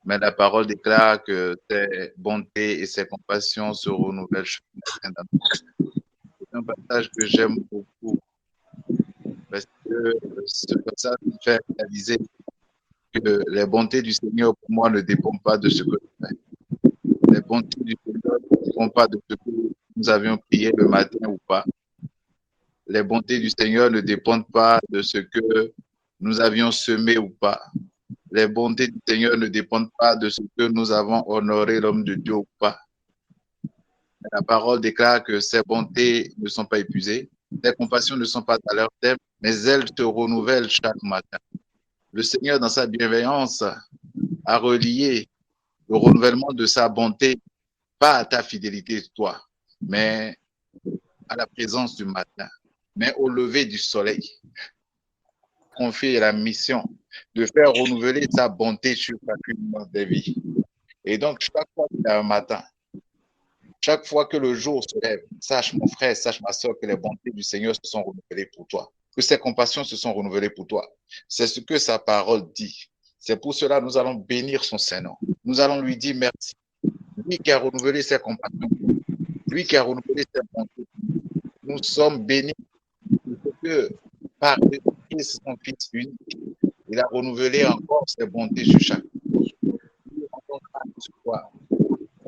mais la parole déclare que ses bontés et ses compassions se renouvellent chaque matin dans notre vie. C'est un passage que j'aime beaucoup parce que ce passage me fait réaliser que les bontés du Seigneur pour moi ne dépendent pas de ce que je fais. Les bontés du Seigneur ne dépendent pas de ce que nous avions prié le matin ou pas. Les bontés du Seigneur ne dépendent pas de ce que nous avions semé ou pas. Les bontés du Seigneur ne dépendent pas de ce que nous avons honoré l'homme de Dieu ou pas. La parole déclare que ces bontés ne sont pas épuisées, ces compassions ne sont pas à leur terme, mais elles se renouvellent chaque matin. Le Seigneur, dans sa bienveillance, a relié le renouvellement de sa bonté, pas à ta fidélité, toi, mais à la présence du matin, mais au lever du soleil. Confier la mission de faire renouveler sa bonté sur chacune des vies. Et donc, chaque fois qu'il y a un matin, chaque fois que le jour se lève, sache mon frère, sache ma soeur que les bontés du Seigneur se sont renouvelées pour toi, que ses compassions se sont renouvelées pour toi. C'est ce que sa parole dit. C'est pour cela que nous allons bénir son Seigneur. Nous allons lui dire merci. Lui qui a renouvelé ses compassions, lui qui a renouvelé ses bontés. Nous sommes bénis parce que par Christ, son Fils unique, il a renouvelé encore ses bontés sur chaque jour.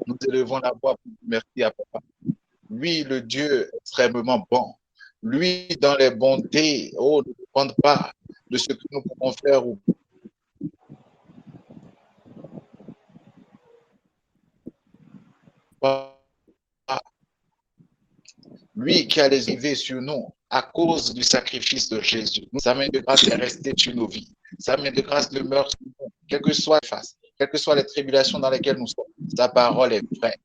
Nous élevons la voix pour dire merci à Papa. Lui, le Dieu extrêmement bon. Lui, dans les bontés, ne dépend pas de ce que nous pouvons faire ou pas. Lui qui a les élevés sur nous à cause du sacrifice de Jésus. Sa main de grâce est restée sur nos vies. Sa main de grâce demeure sur nous, quelles que soient les faces, quelles que soient les tribulations dans lesquelles nous sommes. Sa parole est vraie.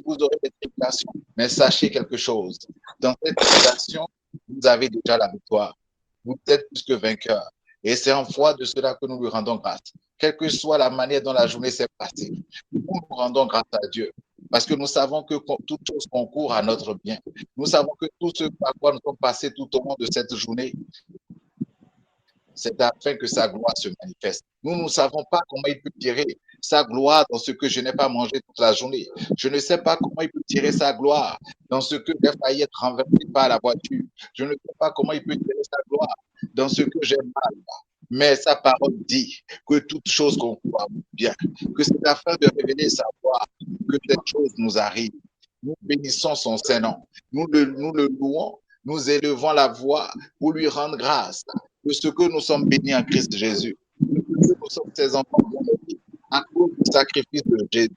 Vous aurez des tribulations, mais sachez quelque chose. Dans cette tribulation, vous avez déjà la victoire. Vous êtes plus que vainqueur. Et c'est en foi de cela que nous lui rendons grâce. Quelle que soit la manière dont la journée s'est passée, nous nous rendons grâce à Dieu. Parce que nous savons que toute chose concourt à notre bien. Nous savons que tout ce par quoi nous sommes passés tout au long de cette journée, c'est afin que sa gloire se manifeste. Nous ne savons pas comment il peut tirer sa gloire dans ce que je n'ai pas mangé toute la journée. Je ne sais pas comment il peut tirer sa gloire dans ce que j'ai failli être renversé par la voiture. Je ne sais pas comment il peut tirer sa gloire dans ce que j'ai mal. Mais sa parole dit que toute chose concourt bien, que c'est afin de révéler sa gloire que cette chose nous arrive. Nous bénissons son Saint-Nom. Nous le louons, nous élevons la voix pour lui rendre grâce de ce que nous sommes bénis en Christ Jésus. Nous sommes ses enfants bénis à cause du sacrifice de Jésus.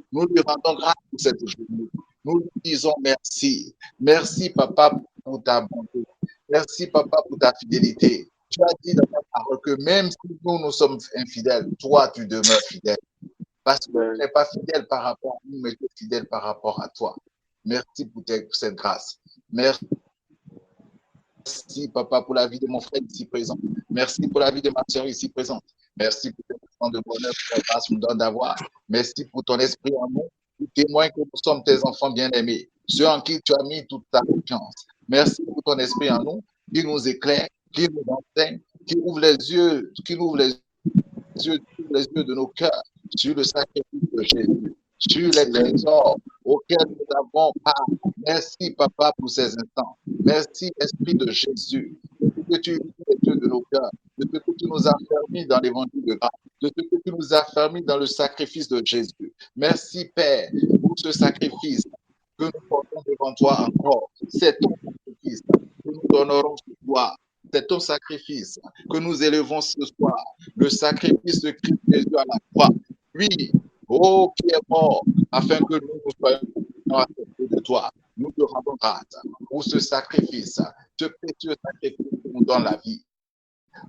Nous lui rendons grâce pour cette journée. Nous lui disons merci. Merci, Papa, pour ta bonté. Merci, Papa, pour ta fidélité. Tu as dit dans ta parole que même si nous sommes infidèles, toi, tu demeures fidèle. Parce que tu n'es pas fidèle par rapport à nous, mais tu es fidèle par rapport à toi. Merci pour cette grâce. Merci, Papa, pour la vie de mon frère ici présent. Merci pour la vie de ma soeur ici présente. Merci pour le temps de bonheur que ta grâce nous donne d'avoir. Merci pour ton esprit en nous, qui témoigne que nous sommes tes enfants bien-aimés, ceux en qui tu as mis toute ta confiance. Merci pour ton esprit en nous, qui nous éclaire, qui nous enseigne, qui ouvre les yeux, de nos cœurs sur le sacrifice de Jésus, sur les trésors auxquels nous avons part. Merci, Papa, pour ces instants. Merci, Esprit de Jésus, de ce que tu ouvres les yeux de nos cœurs, de ce que tu nous as permis dans l'évangile de grâce, de ce que tu nous as permis dans le sacrifice de Jésus. Merci, Père, pour ce sacrifice que nous portons devant toi encore. C'est ton sacrifice que nous honorons ce soir. C'est ton sacrifice que nous élevons ce soir. Le sacrifice de Christ Jésus à la croix. Lui, qui est mort, afin que nous soyons acceptés de toi. Nous te rendons grâce pour ce sacrifice, ce précieux sacrifice qui nous donne la vie.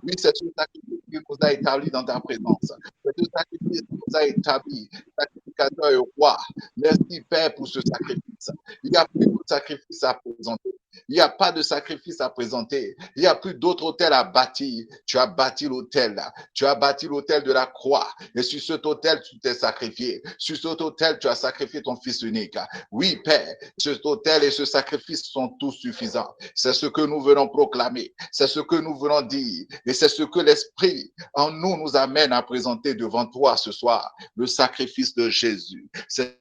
Oui, c'est ce sacrifice qui nous a établi dans ta présence. C'est ce sacrifice qui nous a établi, sacrificateur et roi. Merci, Père, pour ce sacrifice. Il y a plus de sacrifice à présenter. Il n'y a pas de sacrifice à présenter. Il n'y a plus d'autre autel à bâtir. Tu as bâti l'autel. Tu as bâti l'autel de la croix. Et sur cet autel, tu t'es sacrifié. Sur cet autel, tu as sacrifié ton Fils unique. Oui, Père, cet autel et ce sacrifice sont tous suffisants. C'est ce que nous venons proclamer. C'est ce que nous venons dire. Et c'est ce que l'Esprit en nous nous amène à présenter devant toi ce soir. Le sacrifice de Jésus. C'est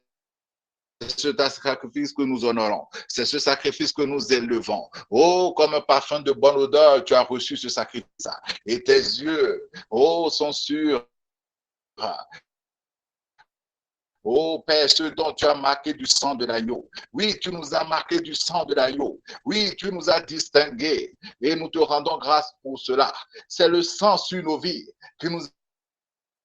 ce sacrifice que nous honorons. C'est ce sacrifice que nous élevons. Oh, comme un parfum de bonne odeur, tu as reçu ce sacrifice. Et tes yeux, oh, sont sûrs. Oh Père, ce dont tu as marqué du sang de l'agneau. Oui, tu nous as marqué du sang de l'agneau. Oui, tu nous as distingués. Et nous te rendons grâce pour cela. C'est le sang sur nos vies qui nous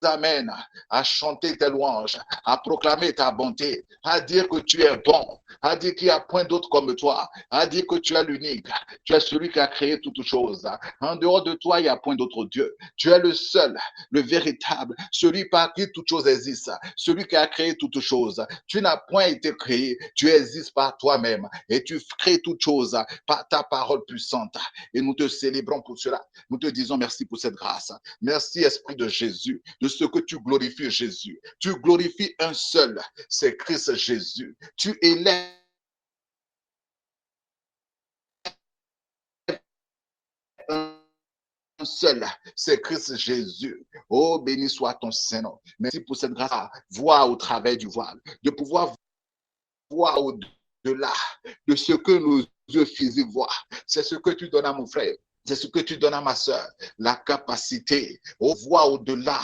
amène à chanter tes louanges, à proclamer ta bonté, à dire que tu es bon, à dire qu'il n'y a point d'autre comme toi, à dire que tu es l'unique, tu es celui qui a créé toutes choses. En dehors de toi, il n'y a point d'autre Dieu. Tu es le seul, le véritable, celui par qui toutes choses existent, celui qui a créé toutes choses. Tu n'as point été créé, tu existes par toi-même et tu crées toutes choses par ta parole puissante. Et nous te célébrons pour cela. Nous te disons merci pour cette grâce. Merci, Esprit de Jésus, de ce que tu glorifies Jésus. Tu glorifies un seul, c'est Christ Jésus. Tu élèves un seul, c'est Christ Jésus. Oh, béni soit ton Saint-Nom. Merci pour cette grâce, voir au travers du voile, de pouvoir voir au-delà de ce que nos yeux physiques voient. C'est ce que tu donnes à mon frère. C'est ce que tu donnes à ma soeur, la capacité de voir au-delà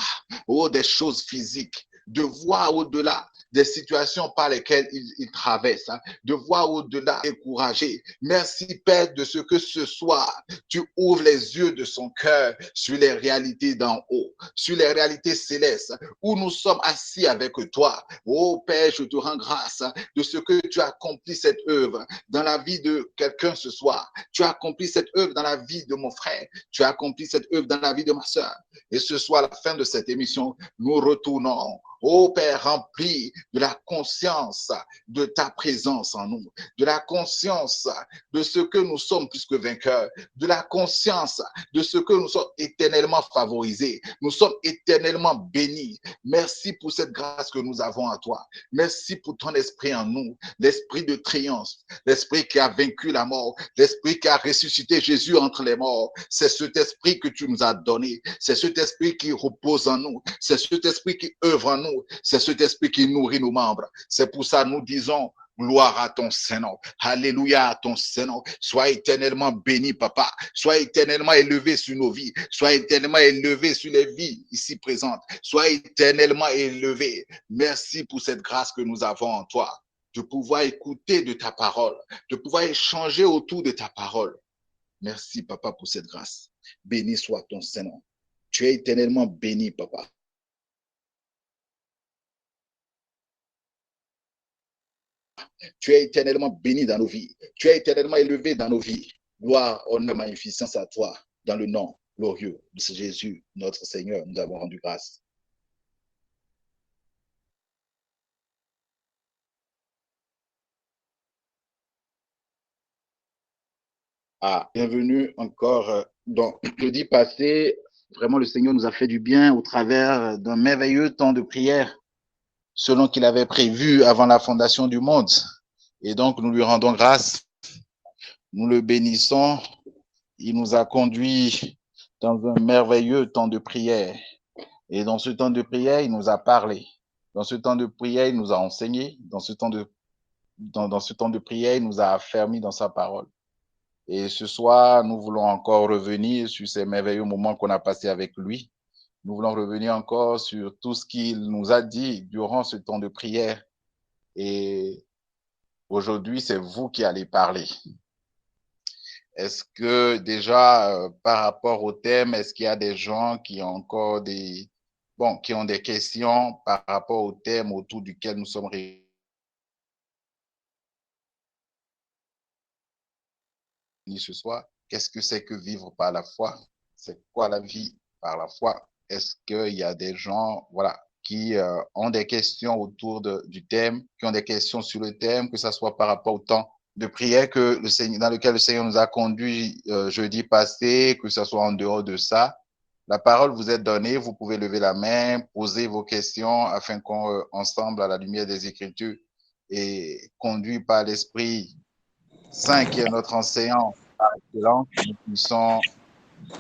des choses physiques, de voir au-delà des situations par lesquelles il traverse, de voir au-delà, décourager. Merci Père de ce que ce soir, tu ouvres les yeux de son cœur sur les réalités d'en haut, sur les réalités célestes, où nous sommes assis avec toi. Oh Père, je te rends grâce de ce que tu as accompli cette œuvre dans la vie de quelqu'un ce soir. Tu as accompli cette œuvre dans la vie de mon frère. Tu as accompli cette œuvre dans la vie de ma soeur. Et ce soir, à la fin de cette émission, nous retournons. Ô Père, rempli de la conscience de ta présence en nous, de la conscience de ce que nous sommes plus que vainqueurs, de la conscience de ce que nous sommes éternellement favorisés, nous sommes éternellement bénis. Merci pour cette grâce que nous avons à toi. Merci pour ton esprit en nous, l'esprit de triomphe, l'esprit qui a vaincu la mort, l'esprit qui a ressuscité Jésus entre les morts. C'est cet esprit que tu nous as donné, c'est cet esprit qui repose en nous, c'est cet esprit qui œuvre en nous, c'est cet esprit qui nourrit nos membres. C'est pour ça que nous disons gloire à ton Saint-Nom. Alléluia à ton Saint-Nom. Sois éternellement béni, Papa. Sois éternellement élevé sur nos vies. Sois éternellement élevé sur les vies ici présentes. Sois éternellement élevé. Merci pour cette grâce que nous avons en toi, de pouvoir écouter de ta parole, de pouvoir échanger autour de ta parole. Merci, Papa, pour cette grâce. Béni soit ton Saint-Nom. Tu es éternellement béni, Papa. Tu es éternellement béni dans nos vies. Tu es éternellement élevé dans nos vies. Gloire, honneur, magnificence à toi, dans le nom glorieux de Jésus, notre Seigneur. Nous avons rendu grâce. Ah, bienvenue encore. Donc, jeudi passé, vraiment, le Seigneur nous a fait du bien au travers d'un merveilleux temps de prière, selon qu'il avait prévu avant la fondation du monde. Et donc, nous lui rendons grâce. Nous le bénissons. Il nous a conduits dans un merveilleux temps de prière. Et dans ce temps de prière, il nous a parlé. Dans ce temps de prière, il nous a enseigné. Dans ce temps de prière, il nous a affermis dans sa parole. Et ce soir, nous voulons encore revenir sur ces merveilleux moments qu'on a passés avec lui. Nous voulons revenir encore sur tout ce qu'il nous a dit durant ce temps de prière. Et aujourd'hui, c'est vous qui allez parler. Est-ce que déjà, par rapport au thème, est-ce qu'il y a des gens qui ont encore qui ont des questions par rapport au thème autour duquel nous sommes réunis ce soir? Qu'est-ce que c'est que vivre par la foi? C'est quoi la vie par la foi? Est-ce qu'il y a des gens, voilà, qui ont des questions autour du thème, qui ont des questions sur le thème, que ce soit par rapport au temps de prière que le Seigneur, dans lequel le Seigneur nous a conduits jeudi passé, que ce soit en dehors de ça. La parole vous est donnée, vous pouvez lever la main, poser vos questions afin qu'on, ensemble, à la lumière des Écritures et conduit par l'Esprit Saint qui est notre enseignant par excellence, nous puissions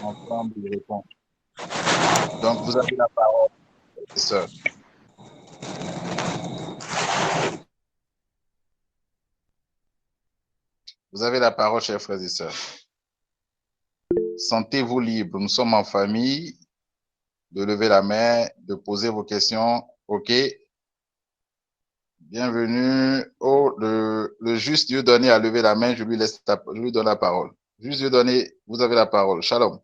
ensemble y répondre. Donc, vous avez la parole, sœur. Vous avez la parole, chers frères et sœurs. Sentez-vous libre. Nous sommes en famille. De lever la main, de poser vos questions. OK. Bienvenue. Oh, le juste Dieu donné a levé la main. Je lui donne la parole. Juste Dieu donné, vous avez la parole. Shalom.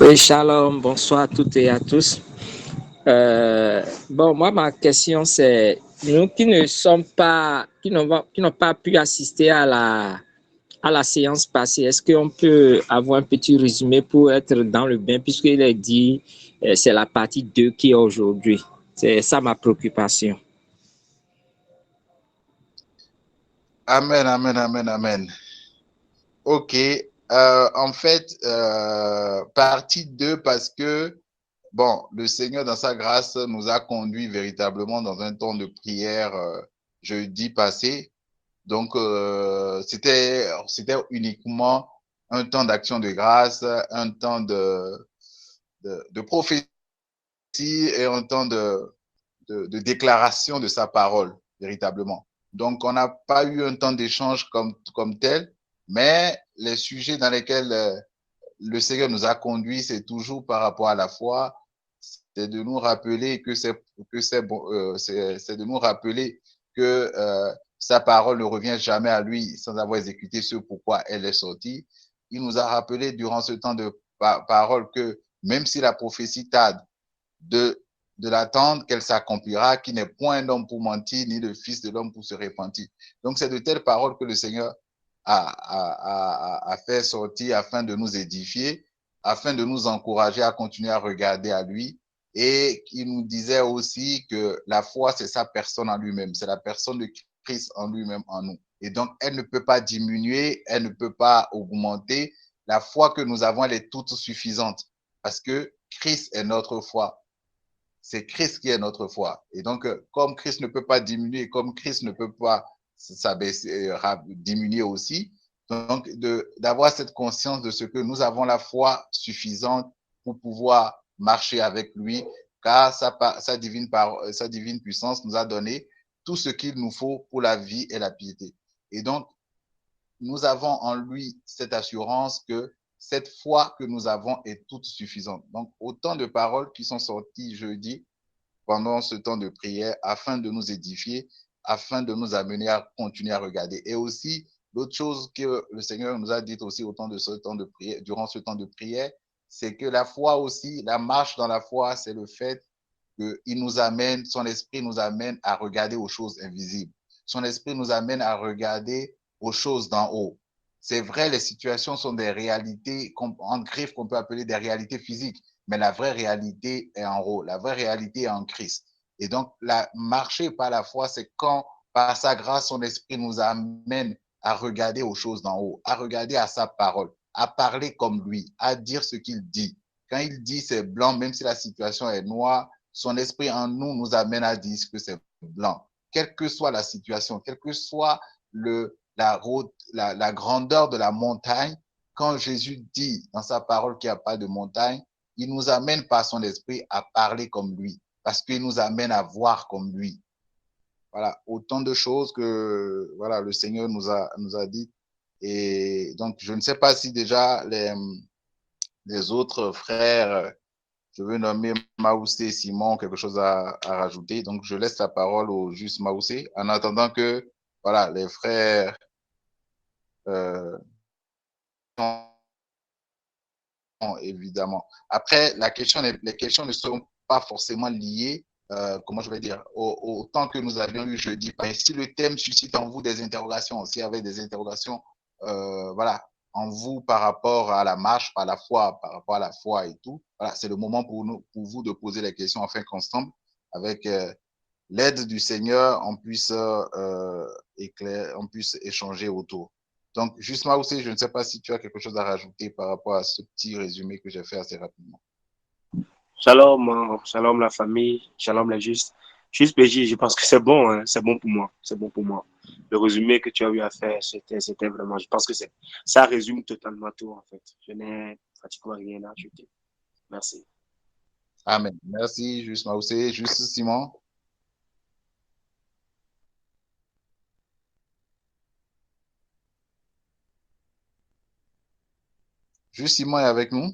Oui, shalom. Bonsoir à toutes et à tous. Bon, moi, ma question, c'est nous qui ne sommes pas, qui n'ont pas pu assister à la séance passée, est-ce qu'on peut avoir un petit résumé pour être dans le bain, puisqu'il est dit, c'est la partie 2 qui est aujourd'hui. C'est ça ma préoccupation. Amen, amen, amen, amen. OK. En fait, partie 2 parce que, bon, le Seigneur, dans sa grâce, nous a conduits véritablement dans un temps de prière jeudi passé. Donc, c'était uniquement un temps d'action de grâce, un temps de prophétie et un temps de déclaration de sa parole, véritablement. Donc, on n'a pas eu un temps d'échange comme tel, mais les sujets dans lesquels le Seigneur nous a conduits, c'est toujours par rapport à la foi, c'est de nous rappeler que c'est bon, c'est de nous rappeler que sa parole ne revient jamais à lui sans avoir exécuté ce pourquoi elle est sortie. Il nous a rappelé durant ce temps de parole que même si la prophétie tarde, de l'attendre qu'elle s'accomplira, qui n'est point un homme pour mentir, ni le fils de l'homme pour se repentir. Donc, c'est de telles paroles que le Seigneur a fait sortir afin de nous édifier, afin de nous encourager à continuer à regarder à lui. Et il nous disait aussi que la foi, c'est sa personne en lui-même, c'est la personne de Christ en lui-même, en nous. Et donc, elle ne peut pas diminuer, elle ne peut pas augmenter. La foi que nous avons, elle est toute suffisante parce que Christ est notre foi. C'est Christ qui est notre foi. Et donc, comme Christ ne peut pas diminuer, comme Christ ne peut pas s'abaisser, diminuer aussi, donc d'avoir cette conscience de ce que nous avons la foi suffisante pour pouvoir marcher avec lui, car sa divine puissance nous a donné tout ce qu'il nous faut pour la vie et la piété. Et donc, nous avons en lui cette assurance que cette foi que nous avons est toute suffisante. Donc, autant de paroles qui sont sorties jeudi pendant ce temps de prière afin de nous édifier, afin de nous amener à continuer à regarder. Et aussi, l'autre chose que le Seigneur nous a dit aussi au temps de ce temps de prière, durant ce temps de prière, c'est que la foi aussi, la marche dans la foi, c'est le fait qu'il nous amène, son esprit nous amène à regarder aux choses invisibles. Son esprit nous amène à regarder aux choses d'en haut. C'est vrai, les situations sont des réalités en griffe qu'on peut appeler des réalités physiques, mais la vraie réalité est en haut. La vraie réalité est en Christ. Et donc, marcher par la foi, c'est quand, par sa grâce, son esprit nous amène à regarder aux choses d'en haut, à regarder à sa parole, à parler comme lui, à dire ce qu'il dit. Quand il dit c'est blanc, même si la situation est noire, son esprit en nous nous amène à dire que c'est blanc. Quelle que soit la situation, quelle que soit la grandeur de la montagne, quand Jésus dit dans sa parole qu'il n'y a pas de montagne, il nous amène par son esprit à parler comme lui, parce qu'il nous amène à voir comme lui. Voilà, autant de choses que voilà, le Seigneur nous a dit. Et donc, je ne sais pas si déjà les autres frères, je veux nommer Maoussé et Simon, quelque chose à rajouter. Donc, je laisse la parole au juste Maoussé, en attendant que voilà, les frères euh, évidemment. Après, les questions ne sont pas forcément liées, comment je vais dire, au temps que nous avions eu jeudi. Si le thème suscite en vous des interrogations, s'il y avait des interrogations, voilà, en vous par rapport à la marche, par rapport à la foi et tout, voilà, c'est le moment pour vous de poser les questions afin qu'ensemble, avec l'aide du Seigneur, on puisse échanger autour. Donc, juste Maoussé, je ne sais pas si tu as quelque chose à rajouter par rapport à ce petit résumé que j'ai fait assez rapidement. Shalom, shalom la famille, shalom les justes. Juste PJ, je pense que c'est bon, hein, c'est bon pour moi, c'est bon pour moi. Le résumé que tu as eu à faire, c'était vraiment, je pense que ça résume totalement tout en fait. Je n'ai pratiquement rien à ajouter. Merci. Amen. Merci, juste Maoussé, juste Simon. Juste Simon est avec nous.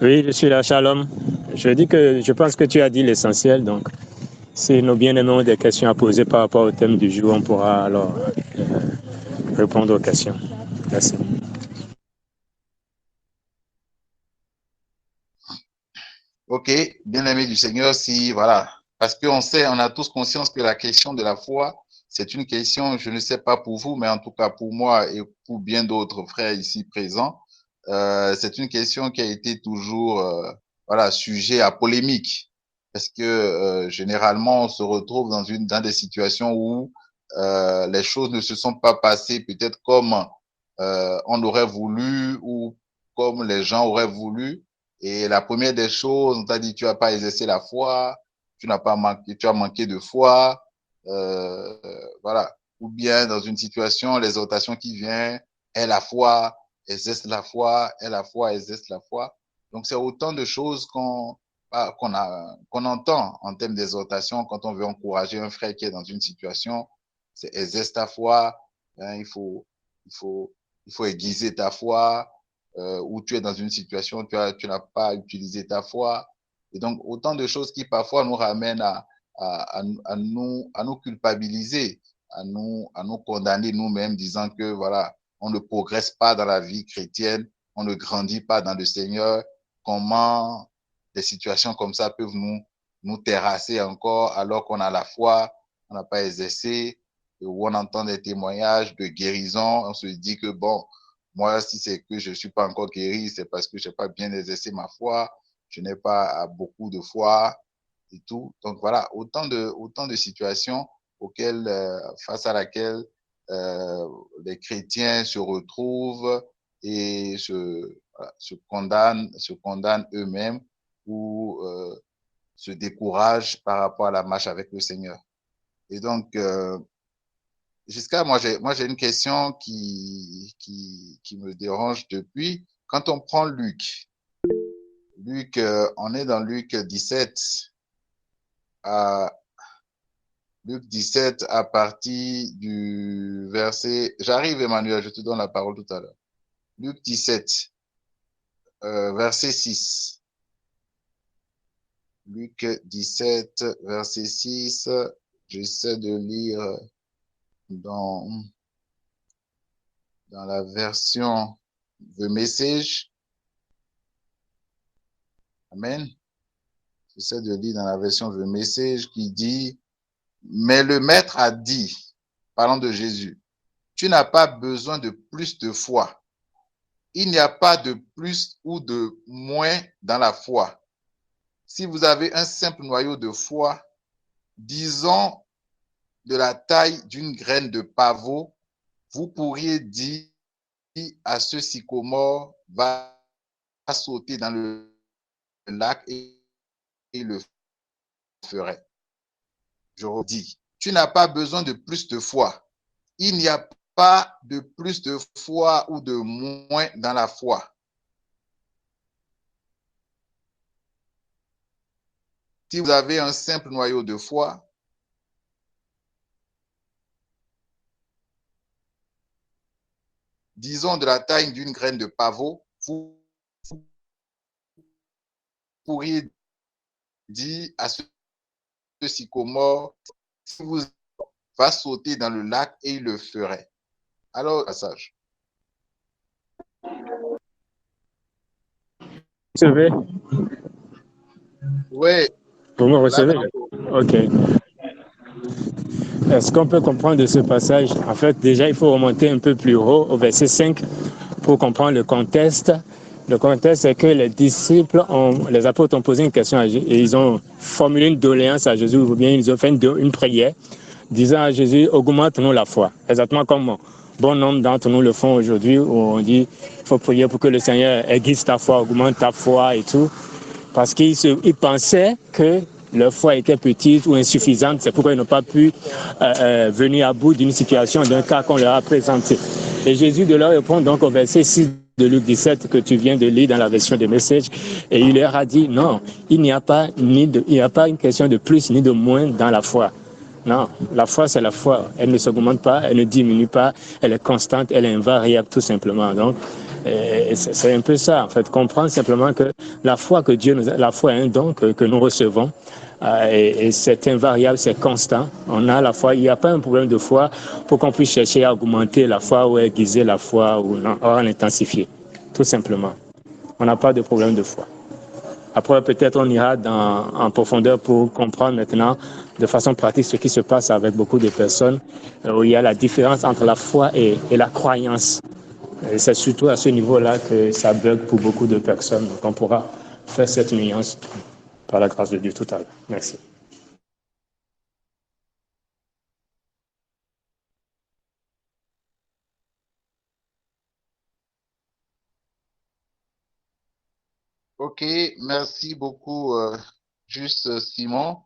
Oui, je suis là, shalom. Je pense que tu as dit l'essentiel, donc si nos bien-aimés ont des questions à poser par rapport au thème du jour, on pourra alors répondre aux questions. Merci. Ok, bien-aimé du Seigneur, voilà, parce qu'on sait, on a tous conscience que la question de la foi, c'est une question, je ne sais pas pour vous, mais en tout cas pour moi et pour bien d'autres frères ici présents, c'est une question qui a été toujours, voilà, sujet à polémique, parce que généralement on se retrouve dans des situations où les choses ne se sont pas passées peut-être comme on aurait voulu ou comme les gens auraient voulu. Et la première des choses, on t'a dit tu n'as pas exercé la foi, tu as manqué de foi, voilà. Ou bien dans une situation, l'exhortation qui vient est la foi, exerce la foi, est la foi, exerce la foi. Donc c'est autant de choses qu'on entend en termes d'exhortation quand on veut encourager un frère qui est dans une situation. C'est exerce ta foi, hein, il faut aiguiser ta foi, où tu es dans une situation, tu n'as pas utilisé ta foi. Et donc, autant de choses qui parfois nous ramènent à nous culpabiliser, à nous condamner nous-mêmes, disant que voilà, on ne progresse pas dans la vie chrétienne, on ne grandit pas dans le Seigneur. Comment des situations comme ça peuvent nous terrasser encore alors qu'on a la foi, on n'a pas exercé, où on entend des témoignages de guérison, on se dit que bon, moi, si c'est que je ne suis pas encore guéri, c'est parce que je n'ai pas bien exercé ma foi, je n'ai pas beaucoup de foi et tout. Donc voilà, autant de situations auxquelles, face à laquelle les chrétiens se retrouvent et se condamnent eux-mêmes ou se découragent par rapport à la marche avec le Seigneur. Et donc, jusqu'à moi j'ai une question qui me dérange depuis. Quand on prend Luc, on est dans Luc 17 à partir du verset. J'arrive Emmanuel, je te donne la parole tout à l'heure. Luc 17, verset 6. Luc 17, verset 6. J'essaie de lire dans la version The Message. Amen. J'essaie de lire dans la version The Message qui dit, mais le maître a dit, parlant de Jésus, tu n'as pas besoin de plus de foi. Il n'y a pas de plus ou de moins dans la foi. Si vous avez un simple noyau de foi, disons de la taille d'une graine de pavot, vous pourriez dire à ce sycomore, va sauter dans le lac et le ferait. Je redis, tu n'as pas besoin de plus de foi. Il n'y a pas de plus de foi ou de moins dans la foi. Si vous avez un simple noyau de foi, disons de la taille d'une graine de pavot, vous pourriez dire à ce sycomore, si vous va sauter dans le lac et il le ferait. Alors, passage. Vous recevez? Oui. Vous me recevez? Ok. Est-ce qu'on peut comprendre de ce passage? En fait, déjà, il faut remonter un peu plus haut, au verset 5, pour comprendre le contexte Le contexte, c'est que les apôtres ont posé une question à Jésus et ils ont formulé une doléance à Jésus, ou bien ils ont fait une prière disant à Jésus, augmente-nous la foi. Exactement comme bon nombre d'entre nous le font aujourd'hui, où on dit, il faut prier pour que le Seigneur aiguise ta foi, augmente ta foi et tout. Parce qu'ils pensaient que leur foi était petite ou insuffisante, c'est pourquoi ils n'ont pas pu venir à bout d'une situation, d'un cas qu'on leur a présenté. Et Jésus de leur répond donc au verset 6 de Luc 17 que tu viens de lire dans la version des messages, et il leur a dit, non, il n'y a pas une question de plus ni de moins dans la foi. Non, la foi, c'est la foi. Elle ne s'augmente pas, elle ne diminue pas, elle est constante, elle est invariable, tout simplement. Donc, c'est un peu ça, en fait. Comprendre simplement que la foi que Dieu nous a, la foi est un don que nous recevons. Et c'est invariable, c'est constant. On a la foi, il n'y a pas un problème de foi pour qu'on puisse chercher à augmenter la foi ou à aiguiser la foi ou à l'intensifier. Tout simplement. On n'a pas de problème de foi. Après, peut-être on ira en profondeur pour comprendre maintenant de façon pratique ce qui se passe avec beaucoup de personnes où il y a la différence entre la foi et la croyance. Et c'est surtout à ce niveau-là que ça bug pour beaucoup de personnes. Donc on pourra faire cette nuance par la grâce de Dieu tout à l'heure. Merci. Ok, merci beaucoup, juste Simon.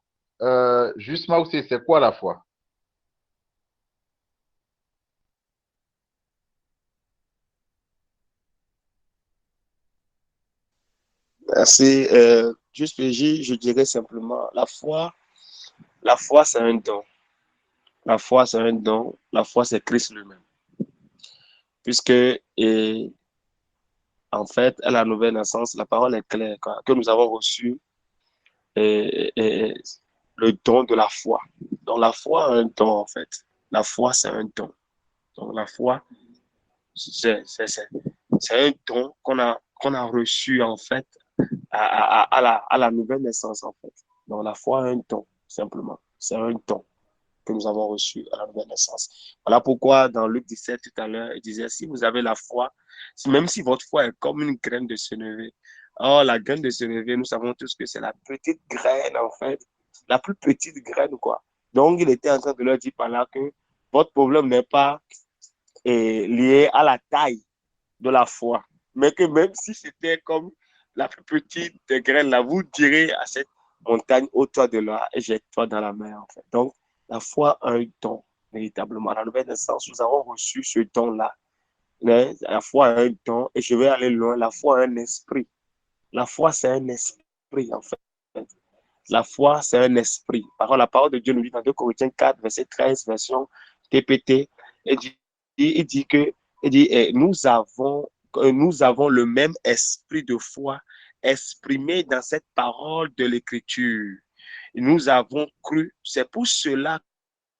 Juste Maoussé, c'est quoi la foi? Merci. Juste PJ, je dirais simplement, la foi, c'est un don. La foi, c'est un don. La foi, c'est Christ lui-même. Puisque, en fait, à la nouvelle naissance, la parole est claire, quoi, que nous avons reçu le don de la foi. Donc, la foi a un don, en fait. La foi, c'est un don. Donc, la foi, c'est un don qu'on a reçu, en fait, à la nouvelle naissance, en fait. Donc, la foi a un don, simplement. C'est un don que nous avons reçu à la nouvelle naissance. Voilà pourquoi, dans Luc 17, tout à l'heure, il disait, si vous avez la foi, même si votre foi est comme une graine de sénévé, oh, la graine de sénévé, nous savons tous que c'est la petite graine, en fait, la plus petite graine, quoi. Donc, il était en train de leur dire par là que votre problème n'est pas lié à la taille de la foi, mais que même si c'était comme la plus petite des graines, là, vous direz à cette montagne, ôte-toi de là et jette-toi dans la mer, en fait. Donc, la foi a un don, véritablement. À la nouvelle naissance, nous avons reçu ce don-là. La foi a un don, et je vais aller loin, la foi a un esprit. La foi, c'est un esprit, en fait. La foi, c'est un esprit. La parole de Dieu nous dit dans 2 Corinthiens 4, verset 13, version TPT, il dit nous avons le même esprit de foi exprimé dans cette parole de l'Écriture. Nous avons cru, c'est pour cela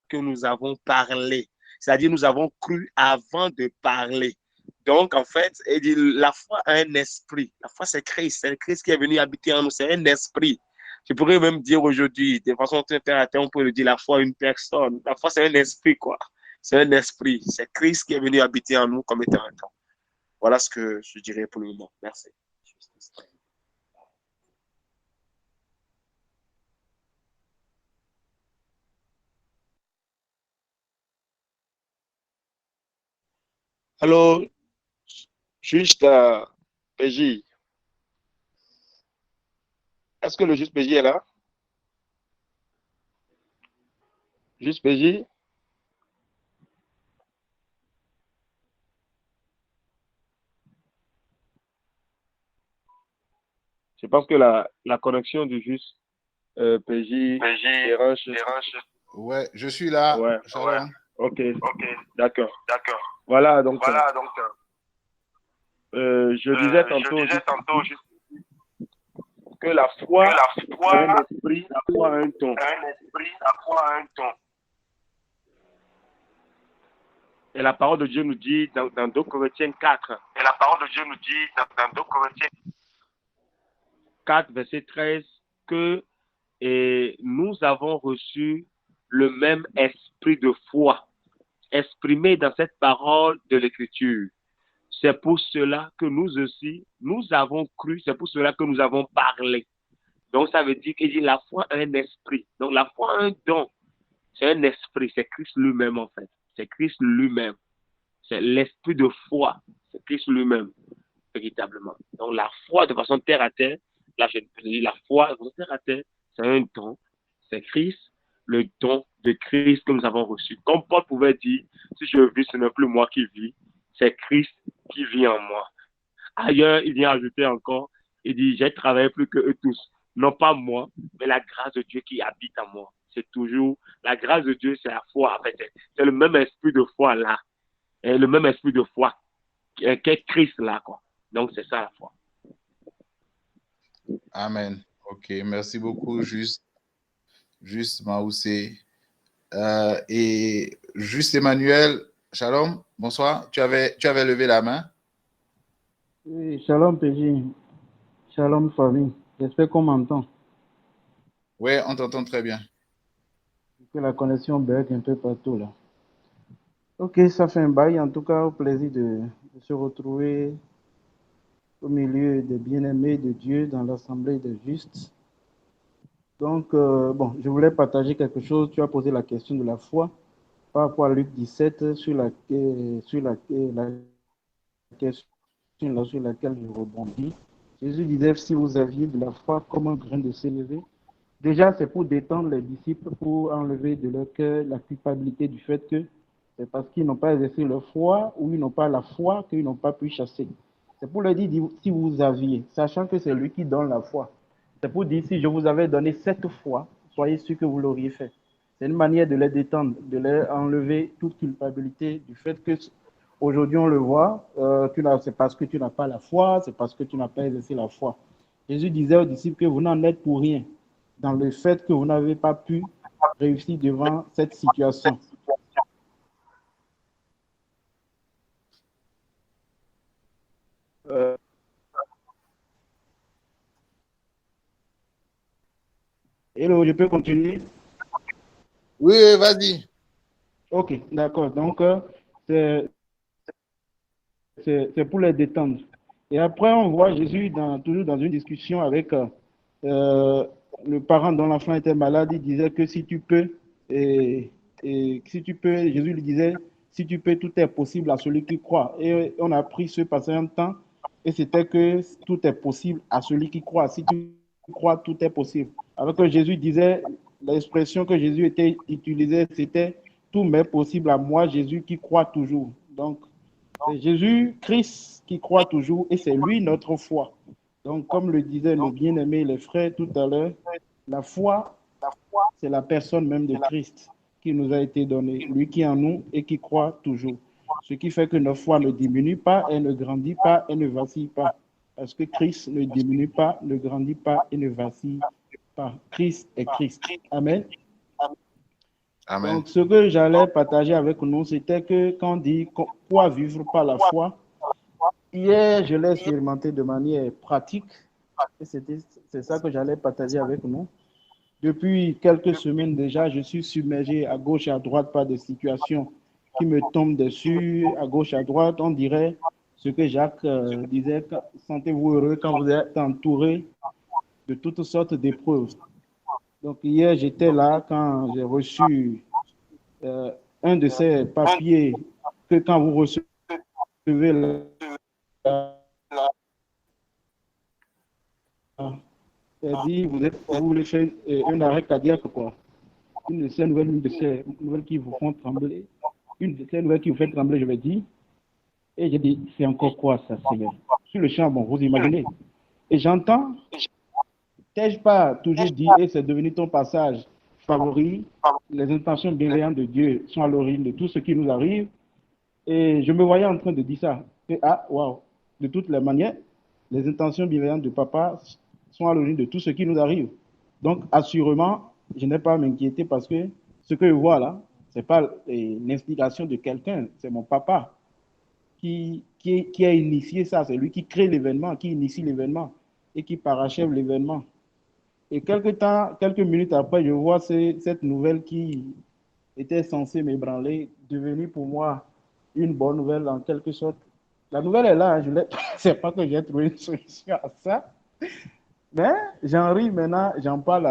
que nous avons parlé. C'est-à-dire, nous avons cru avant de parler. Donc, en fait, il dit, la foi a un esprit. La foi, c'est Christ qui est venu habiter en nous. C'est un esprit. Je pourrais même dire aujourd'hui, de façon très terre à terre, on peut le dire, la foi a une personne. La foi, c'est un esprit, quoi. C'est un esprit. C'est Christ qui est venu habiter en nous comme étant un temps. Voilà ce que je dirais pour le moment. Merci. Allô, juste PJ. Est-ce que le juste PJ est là? Juste PJ? Je pense que la connexion du juste PJ dérange. Ouais, je suis là. Ouais. Shalom. Ok. D'accord. Voilà, donc, je disais tantôt juste que la foi, c'est un esprit, la foi a un ton. Et la parole de Dieu nous dit dans 2 Corinthiens 4. 4, verset 13, que nous avons reçu le même esprit de foi exprimé dans cette parole de l'Écriture. C'est pour cela que nous aussi, nous avons cru, c'est pour cela que nous avons parlé. Donc, ça veut dire qu'il dit la foi a un esprit. Donc, la foi a un don. C'est un esprit. C'est Christ lui-même, en fait. C'est Christ lui-même. C'est l'esprit de foi. C'est Christ lui-même, véritablement. Donc, la foi de façon terre à terre, là, je dis la foi de façon terre à terre, c'est un don. C'est Christ, le don de Christ que nous avons reçu. Comme Paul pouvait dire, si je vis, ce n'est plus moi qui vis, c'est Christ qui vit en moi. Ailleurs, il vient ajouter encore, il dit, j'ai travaillé plus que eux tous. Non pas moi, mais la grâce de Dieu qui habite en moi. C'est toujours, la grâce de Dieu, c'est la foi, en fait. C'est le même esprit de foi là. Et le même esprit de foi qu'est Christ là, quoi. Donc, c'est ça la foi. Amen. Ok, merci beaucoup, Juste Maoussé. Et Juste Emmanuel, shalom, bonsoir. Tu avais levé la main. Oui, shalom PJ, shalom famille. J'espère qu'on m'entend. Oui, on t'entend très bien. Que la connexion bug un peu partout là. Ok, ça fait un bail. En tout cas, au plaisir de se retrouver au milieu des bien-aimés de Dieu dans l'assemblée des justes. Donc, bon, je voulais partager quelque chose. Tu as posé la question de la foi par rapport à Luc 17 sur la question sur laquelle je rebondis. Jésus disait, si vous aviez de la foi comme un grain de sénévé, déjà c'est pour détendre les disciples, pour enlever de leur cœur la culpabilité du fait que c'est parce qu'ils n'ont pas exercé leur foi ou ils n'ont pas la foi qu'ils n'ont pas pu chasser. C'est pour leur dire, si vous aviez, sachant que c'est lui qui donne la foi. C'est pour dire, si je vous avais donné cette foi, soyez sûr que vous l'auriez fait. C'est une manière de les détendre, de leur enlever toute culpabilité du fait que aujourd'hui, on le voit, c'est parce que tu n'as pas la foi, c'est parce que tu n'as pas exercé la foi. Jésus disait aux disciples que vous n'en êtes pour rien dans le fait que vous n'avez pas pu réussir devant cette situation. Hello, je peux continuer? Oui, vas-y. Ok, d'accord. Donc, c'est pour les détendre. Et après, on voit Jésus toujours dans une discussion avec le parent dont l'enfant était malade. Il disait que si tu peux, et si tu peux, Jésus lui disait, si tu peux, tout est possible à celui qui croit. Et on a pris ce passé un temps, et c'était que tout est possible à celui qui croit. Si tu crois, tout est possible. Alors que Jésus disait, l'expression que Jésus utilisait, c'était tout m'est possible à moi, Jésus qui croit toujours. Donc, c'est Jésus Christ qui croit toujours et c'est lui notre foi. Donc, comme le disaient nos bien-aimés les frères tout à l'heure, la foi, c'est la personne même de Christ qui nous a été donnée, lui qui est en nous et qui croit toujours. Ce qui fait que notre foi ne diminue pas, elle ne grandit pas, elle ne vacille pas. Parce que Christ ne diminue pas, ne grandit pas et ne vacille pas. Christ est Christ. Amen. Amen. Donc, ce que j'allais partager avec nous, c'était que quand on dit quoi vivre par la foi, hier, je l'ai expérimenté de manière pratique et c'est ça que j'allais partager avec nous. Depuis quelques semaines déjà, je suis submergé à gauche et à droite par des situations qui me tombent dessus, à gauche et à droite. On dirait ce que Jacques disait, sentez-vous heureux quand vous êtes entouré de toutes sortes d'épreuves. Donc hier, j'étais là quand j'ai reçu un de ces papiers que quand vous recevez dit, vous voulez faire un arrêt cardiaque, quoi. Une de ces nouvelles qui vous font trembler. Une de ces nouvelles qui vous fait trembler, je vais dire. Et j'ai dit, c'est encore quoi ça, Seigneur? Sur le champ, bon, vous imaginez. Et j'entends, t'ai-je pas toujours dit, et c'est devenu ton passage favori, les intentions bienveillantes de Dieu sont à l'origine de tout ce qui nous arrive. Et je me voyais en train de dire ça. Et, waouh, de toutes les manières, les intentions bienveillantes de papa sont à l'origine de tout ce qui nous arrive. Donc, assurément, je n'ai pas à m'inquiéter parce que ce que je vois là, ce n'est pas l'inspiration de quelqu'un, c'est mon papa qui a initié ça. C'est lui qui crée l'événement, qui initie l'événement et qui parachève l'événement. Et quelques minutes après, je vois cette nouvelle qui était censée m'ébranler devenir pour moi une bonne nouvelle en quelque sorte. La nouvelle est là, je ne sais pas que j'ai trouvé une solution à ça. Mais j'en ris maintenant, j'en parle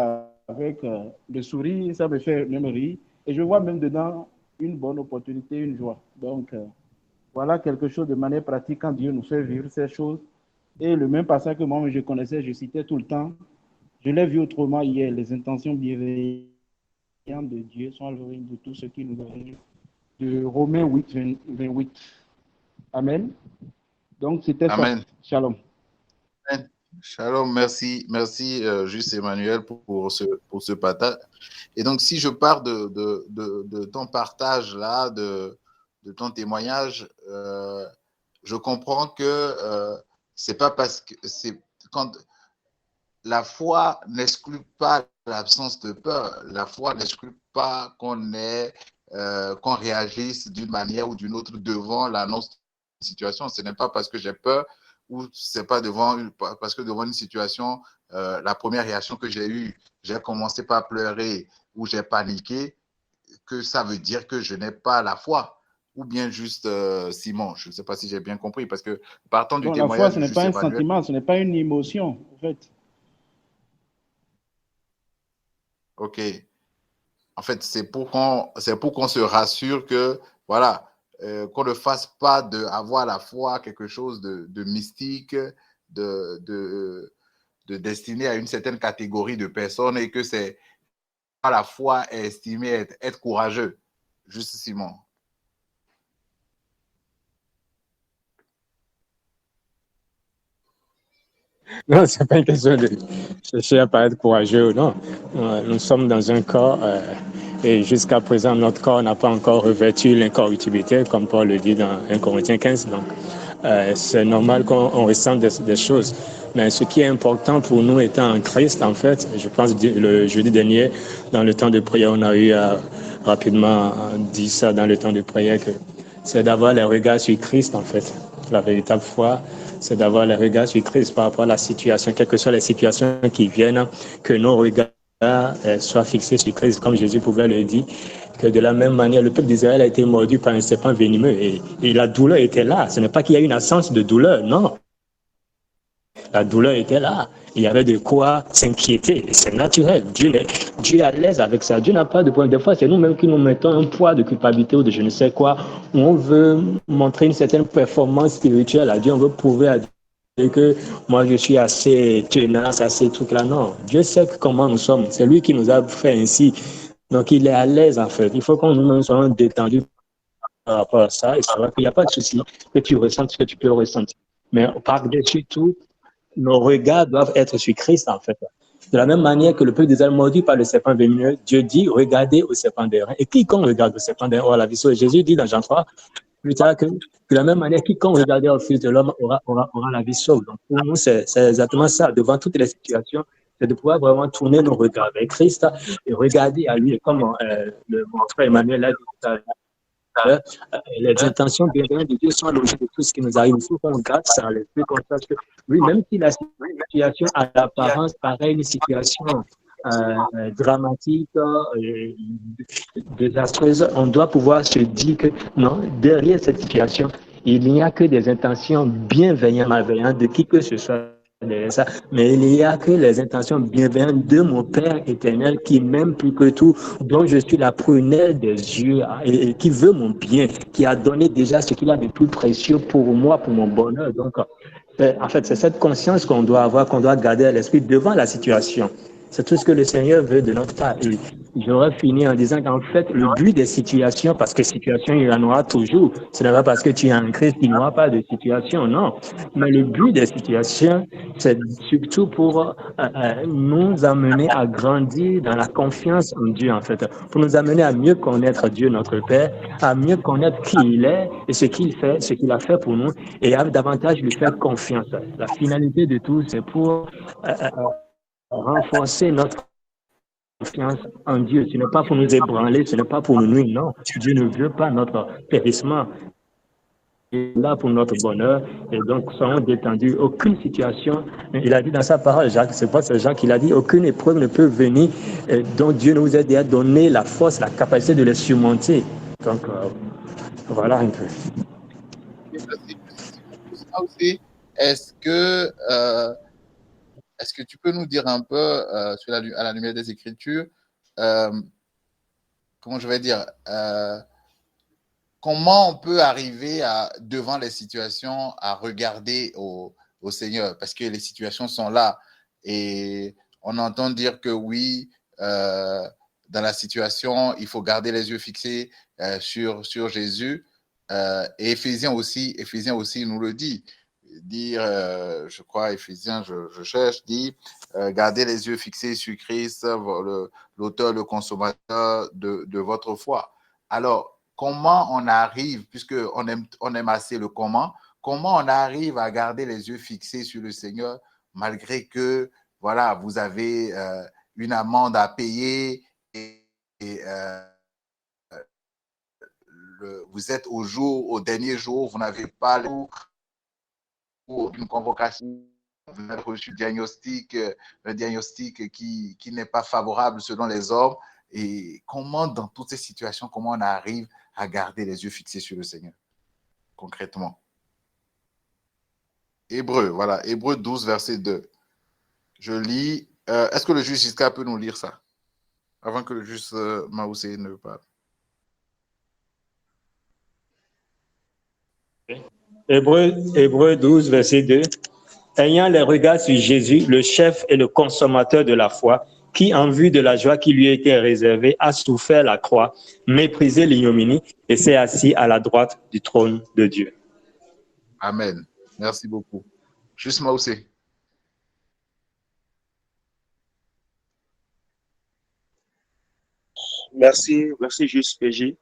avec le sourire, ça me fait même rire. Et je vois même dedans une bonne opportunité, une joie. Donc, voilà quelque chose de manière pratique quand Dieu nous fait vivre ces choses. Et le même passage que moi, je connaissais, je citais tout le temps. Je l'ai vu autrement hier. Les intentions bienveillantes de Dieu sont à l'origine de tout ce qui nous arrive. De Romains 8, 28. Amen. Donc, c'était ça. Amen. Shalom. Amen. Shalom, merci juste Emmanuel pour ce partage. Et donc, si je pars de ton partage là, de ton témoignage, je comprends que c'est pas parce que c'est quand la foi n'exclut pas l'absence de peur, la foi n'exclut pas qu'on réagisse d'une manière ou d'une autre devant l'annonce d'une situation. Ce n'est pas parce que j'ai peur ou c'est pas parce que devant une situation, la première réaction que j'ai eue, j'ai commencé par pleurer ou j'ai paniqué, que ça veut dire que je n'ai pas la foi. Ou bien juste Simon, je ne sais pas si j'ai bien compris, parce que partant du témoignage... La foi, ce n'est pas un sentiment, ce n'est pas une émotion, en fait. Ok. En fait, c'est pour qu'on se rassure que, voilà, qu'on ne fasse pas d'avoir la foi quelque chose de mystique, de destiné à une certaine catégorie de personnes et que c'est à la foi estimé être courageux. Juste Simon. Non, ce n'est pas une question de chercher à paraître courageux ou non. Nous sommes dans un corps et jusqu'à présent, notre corps n'a pas encore revêtu l'incorruptibilité, comme Paul le dit dans 1 Corinthiens 15. Donc, c'est normal qu'on ressente des choses. Mais ce qui est important pour nous étant en Christ, en fait, je pense le jeudi dernier, dans le temps de prière, on a eu rapidement dit ça dans le temps de prière, que c'est d'avoir les regards sur Christ, en fait. La véritable foi, c'est d'avoir les regards sur Christ par rapport à la situation, quelles que soient les situations qui viennent, que nos regards soient fixés sur Christ, comme Jésus pouvait le dire, que de la même manière, le peuple d'Israël a été mordu par un serpent venimeux et la douleur était là. Ce n'est pas qu'il y a une absence de douleur, non. La douleur était là. Il y avait de quoi s'inquiéter. C'est naturel. Dieu est à l'aise avec ça. Dieu n'a pas de problème. Des fois, c'est nous-mêmes qui nous mettons un poids de culpabilité ou de je ne sais quoi, où on veut montrer une certaine performance spirituelle à Dieu. On veut prouver à Dieu que moi, je suis assez tenace, assez truc là. Non. Dieu sait comment nous sommes. C'est lui qui nous a fait ainsi. Donc, il est à l'aise, en fait. Il faut qu'on nous soyons détendus par rapport à ça. Et c'est vrai qu'il n'y a pas de souci que tu ressentes ce que tu peux ressentir. Mais par-dessus tout, nos regards doivent être sur Christ, en fait. De la même manière que le peuple d'Israël mordu par le serpent venimeux, Dieu dit, regardez au serpent d'airain. Et quiconque regarde au serpent d'airain aura la vie sauve. Jésus dit dans Jean 3, plus tard, que de la même manière, quiconque regardera au Fils de l'homme aura la vie sauve. Donc, pour nous, c'est exactement ça. Devant toutes les situations, c'est de pouvoir vraiment tourner nos regards vers Christ et regarder à lui, comme mon frère Emmanuel l'a dit. Les intentions bienveillantes de Dieu sont à l'origine de tout ce qui nous arrive. Il faut qu'on garde ça à l'esprit, qu'on sache que, oui, même si la situation à l'apparence paraît une situation dramatique, désastreuse, on doit pouvoir se dire que non, derrière cette situation, il n'y a que des intentions bienveillantes, malveillantes de qui que ce soit. Ça. Mais il n'y a que les intentions bienveillantes de mon Père éternel qui m'aime plus que tout, dont je suis la prunelle des yeux et qui veut mon bien, qui a donné déjà ce qu'il a de plus précieux pour moi, pour mon bonheur. Donc, en fait, c'est cette conscience qu'on doit avoir, qu'on doit garder à l'esprit devant la situation. C'est tout ce que le Seigneur veut de notre part. Et j'aurais fini en disant qu'en fait, le but des situations, parce que situation, il y en aura toujours. Ce n'est pas parce que tu es en Christ qu'il n'y aura pas de situation, non. Mais le but des situations, c'est surtout pour nous amener à grandir dans la confiance en Dieu, en fait. Pour nous amener à mieux connaître Dieu, notre Père, à mieux connaître qui il est et ce qu'il fait, ce qu'il a fait pour nous, et à davantage lui faire confiance. La finalité de tout, c'est pour renforcer notre confiance en Dieu. Ce n'est pas pour nous ébranler, ce n'est pas pour nous nuire, non. Dieu ne veut pas notre périssement. Il est là pour notre bonheur, et donc soyons détendus. Aucune situation, il a dit dans sa parole, Jacques, c'est pas ce Jacques, il a dit, aucune épreuve ne peut venir dont Dieu nous a déjà donné la force, la capacité de les surmonter. Donc, voilà un peu. aussi, est-ce que tu peux nous dire un peu, à la lumière des Écritures, comment je vais dire, comment on peut arriver devant les situations à regarder au Seigneur? Parce que les situations sont là et on entend dire que oui, dans la situation, il faut garder les yeux fixés sur Jésus. Et Éphésiens aussi nous le dit. Dire, je crois, Éphésiens, je cherche, dit, gardez les yeux fixés sur Christ, l'auteur, le consommateur de votre foi. Alors, comment on arrive, puisqu'on aime assez le comment on arrive à garder les yeux fixés sur le Seigneur malgré que, voilà, vous avez une amende à payer et vous êtes au dernier jour, vous n'avez pas une convocation, vous avez reçu un diagnostic qui n'est pas favorable selon les hommes. Et comment, dans toutes ces situations, comment on arrive à garder les yeux fixés sur le Seigneur, concrètement? Hébreu 12, verset 2. Je lis. Est-ce que le juge Giscard peut nous lire ça avant que le juge Maoussé ne parle? Hébreu 12, verset 2. Ayant les regards sur Jésus, le chef et le consommateur de la foi, qui, en vue de la joie qui lui était réservée, a souffert la croix, méprisé l'ignominie et s'est assis à la droite du trône de Dieu. Amen. Merci beaucoup. Juste Maoussé. Merci, juste PJ.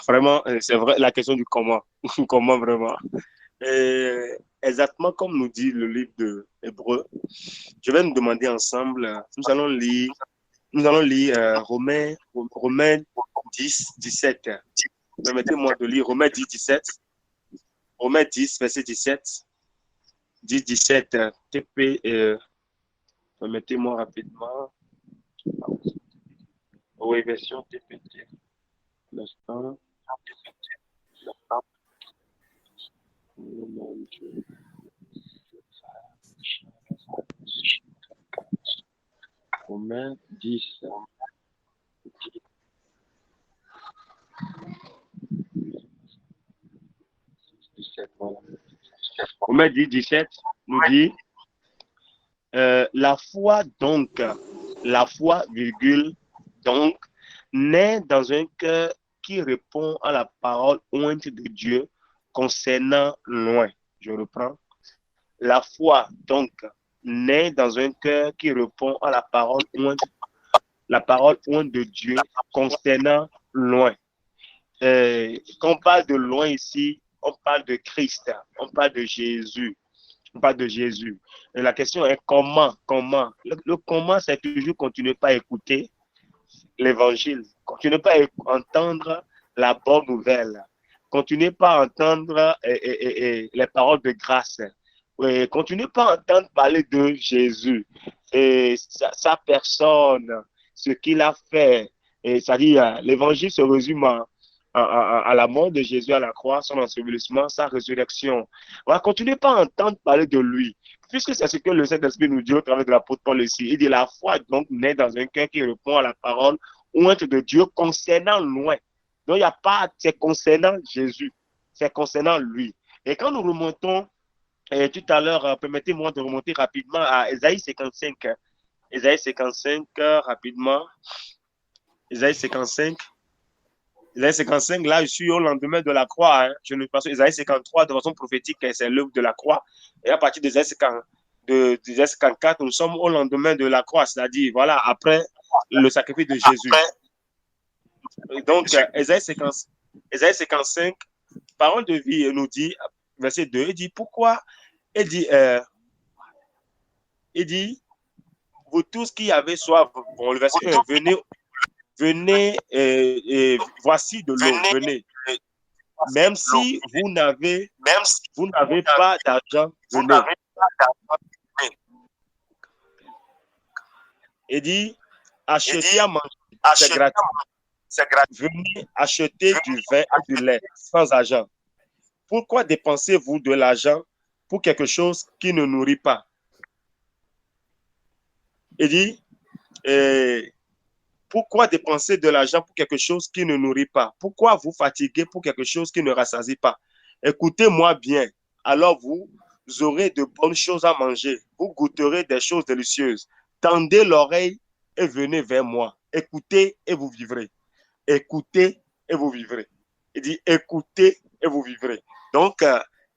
Vraiment, c'est vrai, la question du comment. Comment vraiment. Exactement comme nous dit le livre de Hébreu, je vais nous demander ensemble, nous allons lire Romains 10, 17. Permettez-moi de lire Romains 10, 17. Romains 10, verset 17. 10, 17. TP, permettez-moi rapidement. Oui, version TPT. L'instant. Romains 10. Romains 10, 17 nous dit la foi, virgule, donc, naît dans un cœur qui répond à la parole ointe de Dieu concernant loin. Je reprends. La foi, donc, naît dans un cœur qui répond à la parole ointe de Dieu concernant loin. Quand on parle de loin ici, on parle de Christ, on parle de Jésus. Et la question est comment? Le comment, c'est toujours continuer pas à écouter l'évangile, continuez pas à entendre la bonne nouvelle, continuez pas à entendre les paroles de grâce, continuez pas à entendre parler de Jésus et sa personne, ce qu'il a fait. Et c'est-à-dire, l'évangile se résume à la mort de Jésus à la croix, son ensevelissement, sa résurrection. Voilà, continuez pas à entendre parler de lui, puisque c'est ce que le Saint-Esprit nous dit au travers de l'apôtre Paul ici. Il dit la foi donc naît dans un cœur qui répond à la parole ointe de Dieu concernant loin. Donc il n'y a pas, c'est concernant Jésus, c'est concernant lui. Et quand nous remontons, tout à l'heure, permettez-moi de remonter rapidement à Ésaïe 55. Ésaïe 55, rapidement. Ésaïe 55. Ésaïe 55, là, je suis au lendemain de la croix. Hein. Je ne pense pas. Ésaïe 53, de façon prophétique, c'est l'œuvre de la croix. Et à partir d'Ésaïe 54, nous sommes au lendemain de la croix, c'est-à-dire, voilà, après le sacrifice de Jésus. Donc, Ésaïe 55, parole de vie, nous dit, verset 2, il dit, pourquoi? Il dit, vous tous qui avez soif, bon, le verset 1, venez, voici de l'eau, venez. Même si vous n'avez pas d'argent, venez. Il dit, achetez à manger, c'est gratuit. Venez acheter du vin et du lait sans argent. pourquoi dépensez-vous de l'argent pour quelque chose qui ne nourrit pas? Il dit, pourquoi dépenser de l'argent pour quelque chose qui ne nourrit pas? Pourquoi vous fatiguer pour quelque chose qui ne rassasie pas? Écoutez-moi bien, alors vous aurez de bonnes choses à manger, vous goûterez des choses délicieuses. Tendez l'oreille et venez vers moi. Écoutez et vous vivrez. Écoutez et vous vivrez. Il dit écoutez et vous vivrez. Donc,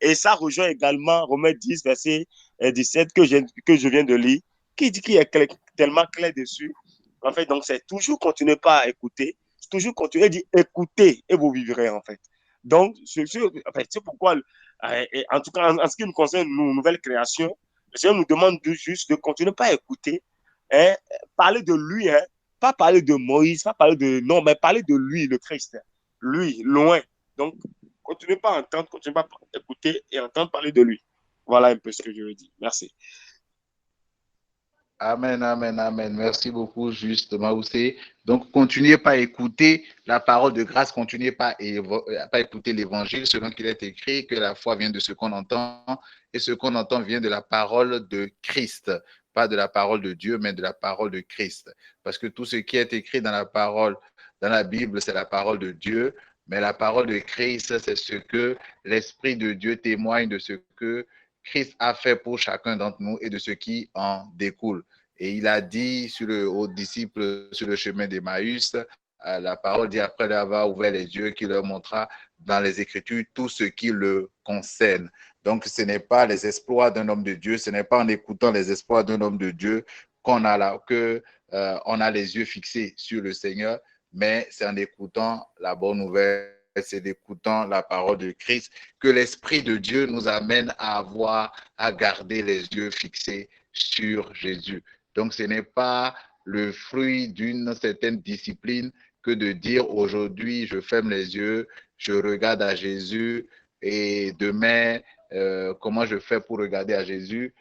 et ça rejoint également Romains 10, verset 17 que je viens de lire, qui dit qu'il est tellement clair dessus. En fait, donc c'est toujours continuer pas à écouter, toujours continuer à dire écoutez et vous vivrez en fait. Donc, c'est pourquoi, en tout cas, en ce qui nous concerne, nous, nouvelle création, le Seigneur nous demande juste de continuer pas à écouter, hein, parler de lui, hein, pas parler de Moïse, pas parler de, non, mais parler de lui, le Christ, lui, loin. Donc, continuez pas à entendre, continuez pas à écouter et entendre parler de lui. Voilà un peu ce que je veux dire. Merci. Amen, amen, amen. Merci beaucoup, juste Maoussé. Donc, continuez pas à écouter la parole de grâce, continuez pas à écouter l'évangile selon qu'il est écrit, que la foi vient de ce qu'on entend, et ce qu'on entend vient de la parole de Christ. Pas de la parole de Dieu, mais de la parole de Christ. Parce que tout ce qui est écrit dans la parole, dans la Bible, c'est la parole de Dieu, mais la parole de Christ, c'est ce que l'Esprit de Dieu témoigne de ce que Christ a fait pour chacun d'entre nous et de ce qui en découle. Et il a dit aux disciples sur le chemin d'Emmaüs, la parole dit après avoir ouvert les yeux, qu'il leur montra dans les Écritures tout ce qui le concerne. Donc, ce n'est pas les exploits d'un homme de Dieu, ce n'est pas en écoutant les exploits d'un homme de Dieu qu'on a les yeux fixés sur le Seigneur, mais c'est en écoutant la bonne nouvelle, c'est en écoutant la parole de Christ que l'Esprit de Dieu nous amène à garder les yeux fixés sur Jésus. Donc, ce n'est pas le fruit d'une certaine discipline que de dire aujourd'hui, je ferme les yeux, je regarde à Jésus et demain, comment je fais pour regarder à Jésus?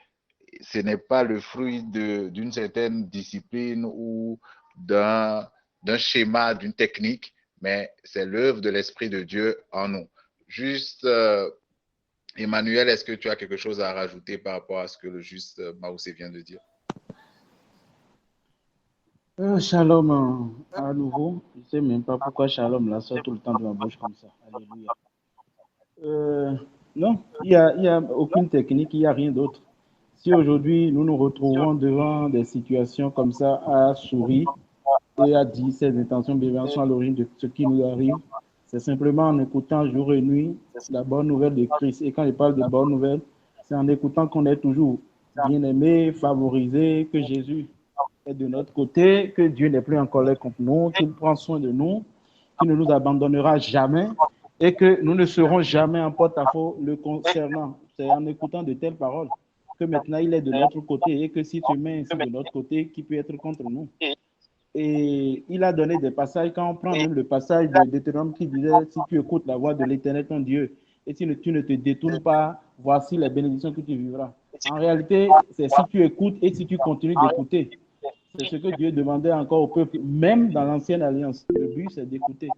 Ce n'est pas le fruit d'une certaine discipline ou d'un schéma, d'une technique, mais c'est l'œuvre de l'Esprit de Dieu en nous. Juste, Emmanuel, est-ce que tu as quelque chose à rajouter par rapport à ce que le juste Maoussé vient de dire? Shalom à nouveau. Je ne sais même pas pourquoi shalom là sort tout le temps de ma bouche comme ça. Alléluia. Non, il n'y a aucune technique, il n'y a rien d'autre. Si aujourd'hui nous nous retrouvons devant des situations comme ça à sourire et à dire ces intentions bienveillantes sont à l'origine de ce qui nous arrive, c'est simplement en écoutant jour et nuit la bonne nouvelle de Christ. Et quand je parle de bonne nouvelle, c'est en écoutant qu'on est toujours bien aimé, favorisé, que Jésus est de notre côté, que Dieu n'est plus en colère contre nous, qu'il prend soin de nous, qu'il ne nous abandonnera jamais et que nous ne serons jamais en porte-à-faux le concernant. C'est en écoutant de telles paroles que maintenant il est de notre côté et que si tu mets ainsi de notre côté, qui peut être contre nous? Et il a donné des passages, quand on prend même le passage de Deutéronome qui disait, si tu écoutes la voix de l'Éternel ton Dieu, et si tu ne te détournes pas, voici les bénédictions que tu vivras. En réalité, c'est si tu écoutes et si tu continues d'écouter. C'est ce que Dieu demandait encore au peuple, même dans l'ancienne alliance. Le but, c'est d'écouter.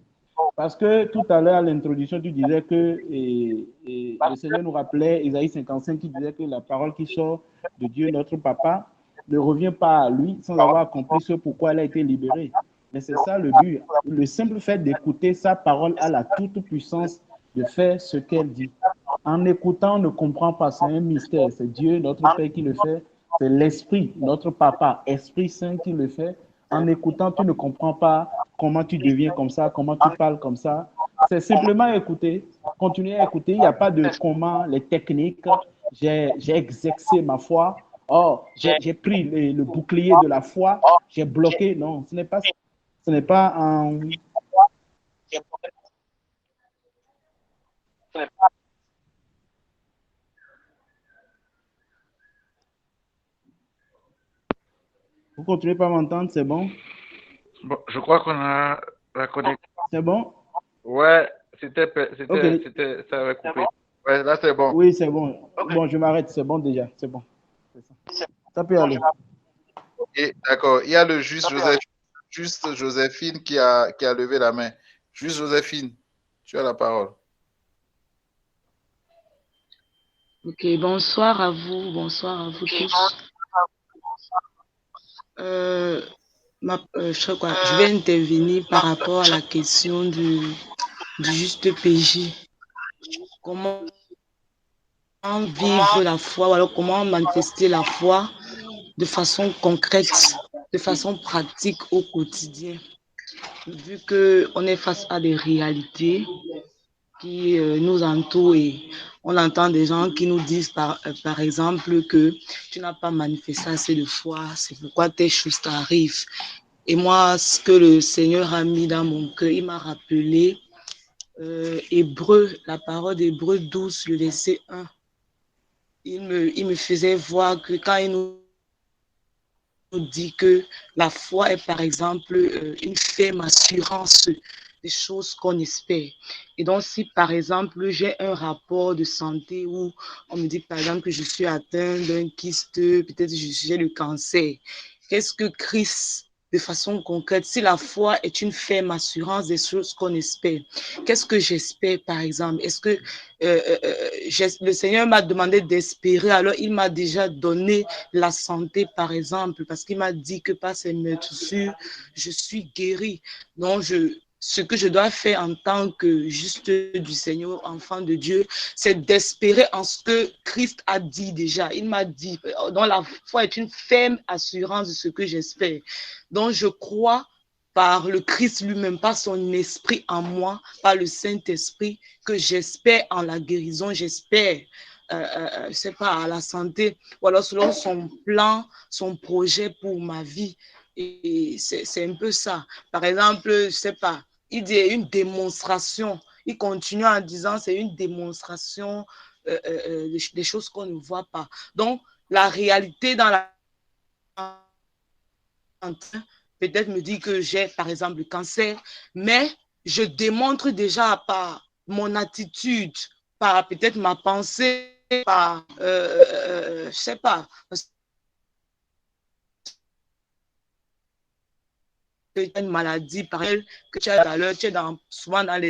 Parce que tout à l'heure, à l'introduction, tu disais que le Seigneur nous rappelait, Isaïe 55, qui disait que la parole qui sort de Dieu, notre Papa, ne revient pas à lui sans avoir accompli ce pourquoi elle a été libérée. Mais c'est ça le but. Le simple fait d'écouter sa parole a la toute puissance de faire ce qu'elle dit. En écoutant, on ne comprend pas, c'est un mystère. C'est Dieu, notre Père, qui le fait. C'est l'Esprit, notre Papa, Esprit Saint qui le fait. En écoutant, tu ne comprends pas comment tu deviens comme ça, comment tu parles comme ça. C'est simplement écouter, continuer à écouter. Il n'y a pas de comment, les techniques. J'ai exercé ma foi. Oh, j'ai pris le bouclier de la foi, j'ai bloqué. Non, ce n'est pas un... Vous continuez pas à m'entendre, c'est bon? Bon, je crois qu'on a la connexion. C'est bon? Ouais, c'était, Okay. ça avait coupé. Ouais, là c'est bon. Oui, c'est bon. Bon, je m'arrête, c'est bon déjà, c'est bon. Ça peut aller. Ok, d'accord. Il y a le juste Joséphine qui a levé la main. Juste Joséphine, tu as la parole. Ok, bonsoir à vous tous. Je vais intervenir par rapport à la question du juste PJ. Comment vivre la foi, ou alors comment manifester la foi de façon concrète, de façon pratique au quotidien. Vu qu'on est face à des réalités qui nous entourent et on entend des gens qui nous disent par exemple que tu n'as pas manifesté assez de foi, c'est pourquoi tes choses t'arrivent. Et moi, ce que le Seigneur a mis dans mon cœur, il m'a rappelé Hébreu, la parole d'Hébreu 12, le verset 1. Il me faisait voir que quand il nous dit que la foi est par exemple une ferme assurance des choses qu'on espère. Et donc si par exemple j'ai un rapport de santé où on me dit par exemple que je suis atteint d'un kyste, peut-être j'ai le cancer, qu'est-ce que Christ de façon concrète, si la foi est une ferme assurance des choses qu'on espère, qu'est-ce que j'espère par exemple? Est-ce que le Seigneur m'a demandé d'espérer, alors il m'a déjà donné la santé par exemple, parce qu'il m'a dit que par ses meurtrissures, je suis guéri. Donc ce que je dois faire en tant que juste du Seigneur, enfant de Dieu, c'est d'espérer en ce que Christ a dit déjà. Il m'a dit, donc la foi est une ferme assurance de ce que j'espère. Donc je crois par le Christ lui-même, par son esprit en moi, par le Saint-Esprit, que j'espère en la guérison, j'espère, je sais pas, à la santé, ou alors selon son plan, son projet pour ma vie. Et c'est un peu ça. Par exemple, je sais pas, il dit une démonstration. Il continue en disant c'est une démonstration des choses qu'on ne voit pas. Donc, la réalité dans la peut-être me dit que j'ai, par exemple, le cancer, mais je démontre déjà par mon attitude, par peut-être ma pensée, par, je sais pas, que tu as une maladie, par exemple, que tu as à l'heure, tu es souvent dans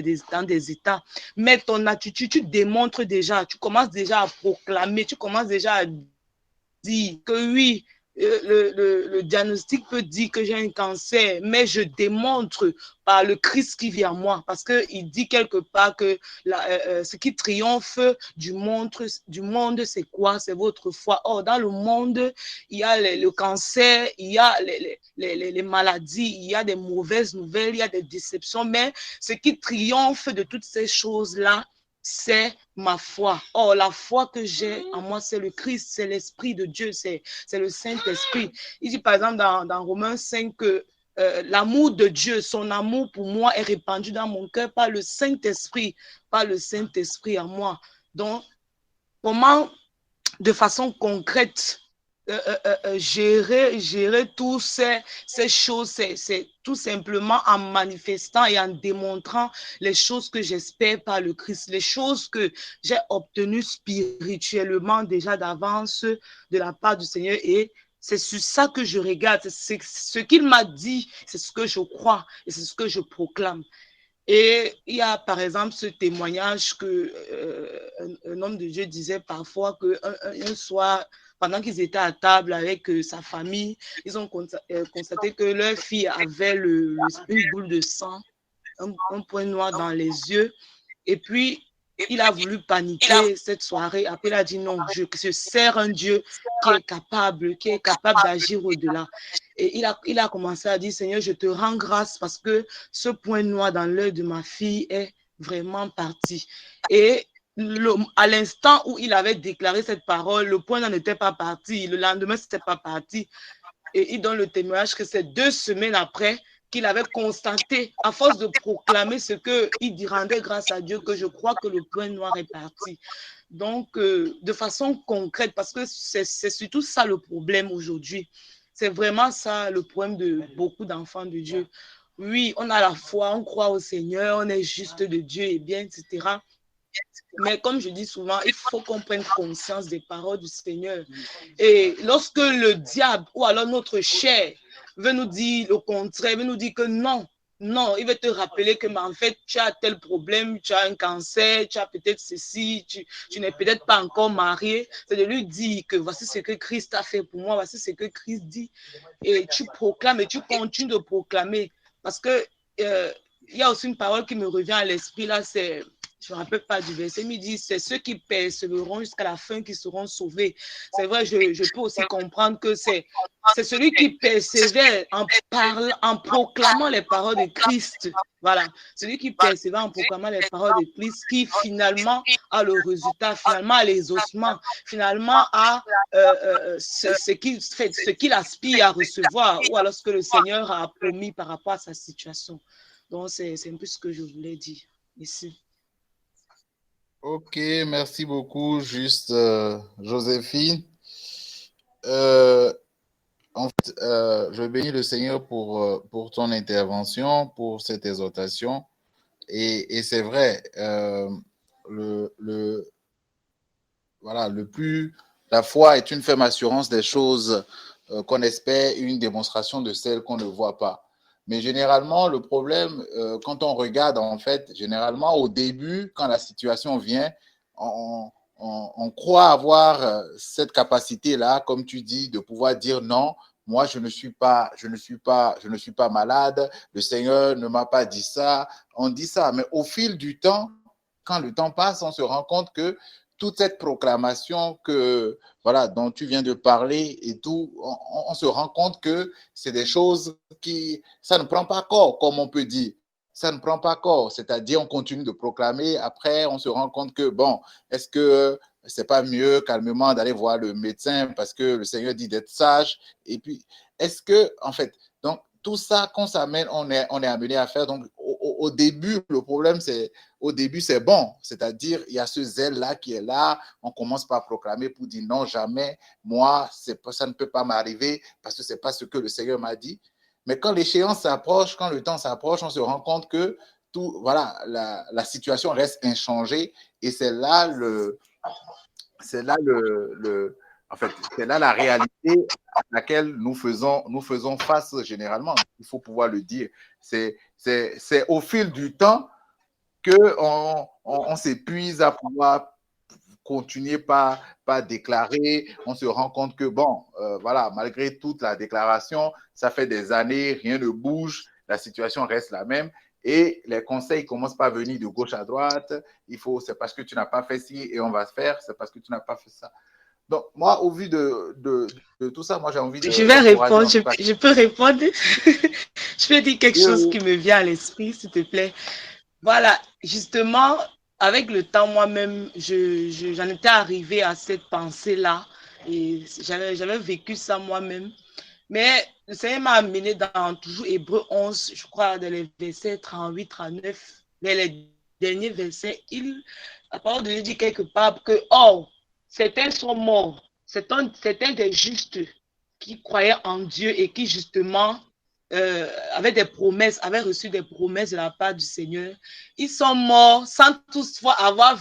des états, mais ton attitude, tu démontres déjà, tu commences déjà à proclamer, tu commences déjà à dire que oui, le diagnostic peut dire que j'ai un cancer, mais je démontre par le Christ qui vit en moi, parce qu'il dit quelque part que ce qui triomphe du monde, c'est quoi? C'est votre foi. Or, dans le monde, il y a le cancer, il y a les maladies, il y a des mauvaises nouvelles, il y a des déceptions, mais ce qui triomphe de toutes ces choses-là, c'est ma foi. Or, la foi que j'ai en moi, c'est le Christ, c'est l'Esprit de Dieu, c'est le Saint-Esprit. Il dit par exemple dans Romains 5 que l'amour de Dieu, son amour pour moi est répandu dans mon cœur par le Saint-Esprit en moi. Donc, comment, de façon concrète, gérer toutes ces choses, c'est tout simplement en manifestant et en démontrant les choses que j'espère par le Christ, les choses que j'ai obtenues spirituellement déjà d'avance de la part du Seigneur, et c'est sur ça que je regarde, c'est ce qu'il m'a dit, c'est ce que je crois et c'est ce que je proclame. Et il y a par exemple ce témoignage que un homme de Dieu disait parfois qu'un soir, pendant qu'ils étaient à table avec sa famille, ils ont constaté que leur fille avait une boule de sang, un point noir dans les yeux. Et puis, il a voulu paniquer cette soirée. Après, il a dit non, je sers un Dieu qui est capable d'agir au-delà. Et il a commencé à dire, Seigneur, je te rends grâce parce que ce point noir dans l'œil de ma fille est vraiment parti. Et à l'instant où il avait déclaré cette parole, le point n'était pas parti. Le lendemain, ce n'était pas parti. Et il donne le témoignage que c'est 2 semaines après qu'il avait constaté, à force de proclamer ce qu'il rendait grâce à Dieu, que je crois que le point noir est parti. Donc, de façon concrète, parce que c'est surtout ça le problème aujourd'hui. C'est vraiment ça le problème de beaucoup d'enfants de Dieu. Oui, on a la foi, on croit au Seigneur, on est juste de Dieu et bien, etc. Mais comme je dis souvent, il faut qu'on prenne conscience des paroles du Seigneur. Et lorsque le diable ou alors notre chair veut nous dire le contraire, veut nous dire que non, Non, il va te rappeler que, mais en fait, tu as tel problème, tu as un cancer, tu as peut-être ceci, tu n'es peut-être pas encore marié. C'est de lui dire que voici ce que Christ a fait pour moi, voici ce que Christ dit. Et tu proclames et tu continues de proclamer. Parce que il y a aussi une parole qui me revient à l'esprit là, c'est, je ne me rappelle pas du verset, mais il dit, c'est ceux qui persévéreront jusqu'à la fin qui seront sauvés. C'est vrai, je peux aussi comprendre que c'est celui qui persévère en proclamant les paroles de Christ. Voilà, celui qui persévère en proclamant les paroles de Christ, qui finalement a le résultat, finalement a les ossements, finalement a ce qu'il aspire à recevoir, ou alors ce que le Seigneur a promis par rapport à sa situation. Donc, c'est un peu ce que je voulais dire ici. Ok, merci beaucoup, juste Joséphine. En fait, je bénis le Seigneur pour ton intervention, pour cette exhortation. Et c'est vrai, voilà, la foi est une ferme assurance des choses qu'on espère, une démonstration de celles qu'on ne voit pas. Mais généralement, le problème, quand on regarde, en fait, généralement, au début, quand la situation vient, on croit avoir cette capacité-là, comme tu dis, de pouvoir dire non, moi, je ne suis pas malade, le Seigneur ne m'a pas dit ça, on dit ça. Mais au fil du temps, quand le temps passe, on se rend compte que toute cette proclamation voilà, dont tu viens de parler et tout, on se rend compte que c'est des choses ça ne prend pas corps, comme on peut dire. Ça ne prend pas corps, c'est-à-dire on continue de proclamer, après on se rend compte que, bon, est-ce que c'est pas mieux calmement d'aller voir le médecin parce que le Seigneur dit d'être sage, et puis est-ce que, en fait, donc tout ça qu'on s'amène, on est amené à faire. Donc au début, le problème c'est, au début c'est bon, c'est-à-dire il y a ce zèle-là qui est là, on commence par proclamer pour dire non, jamais, moi, ça ne peut pas m'arriver parce que c'est pas ce que le Seigneur m'a dit. Mais quand l'échéance s'approche, quand le temps s'approche, on se rend compte que voilà, la situation reste inchangée, et c'est là en fait, c'est là la réalité à laquelle nous faisons face généralement. Il faut pouvoir le dire. C'est au fil du temps qu'on s'épuise à pouvoir continuer par déclarer. On se rend compte que, bon, voilà, malgré toute la déclaration, ça fait des années, rien ne bouge, la situation reste la même. Et les conseils commencent par venir de gauche à droite. C'est parce que tu n'as pas fait ci et on va se faire, c'est parce que tu n'as pas fait ça. Donc, moi, au vu de tout ça, moi, j'ai envie Je vais répondre, d'encourager. je peux répondre. Je peux dire quelque chose qui me vient à l'esprit, s'il te plaît. Voilà, justement, avec le temps, moi-même, j'en étais arrivée à cette pensée-là, et j'avais vécu ça moi-même. Mais le Seigneur m'a amené dans toujours Hébreu 11, je crois, dans les versets 38, 39, les derniers versets. La parole de Dieu dit quelque part que, oh, certains sont morts, certains des justes qui croyaient en Dieu et qui, justement, avaient reçu des promesses de la part du Seigneur. Ils sont morts sans toutefois avoir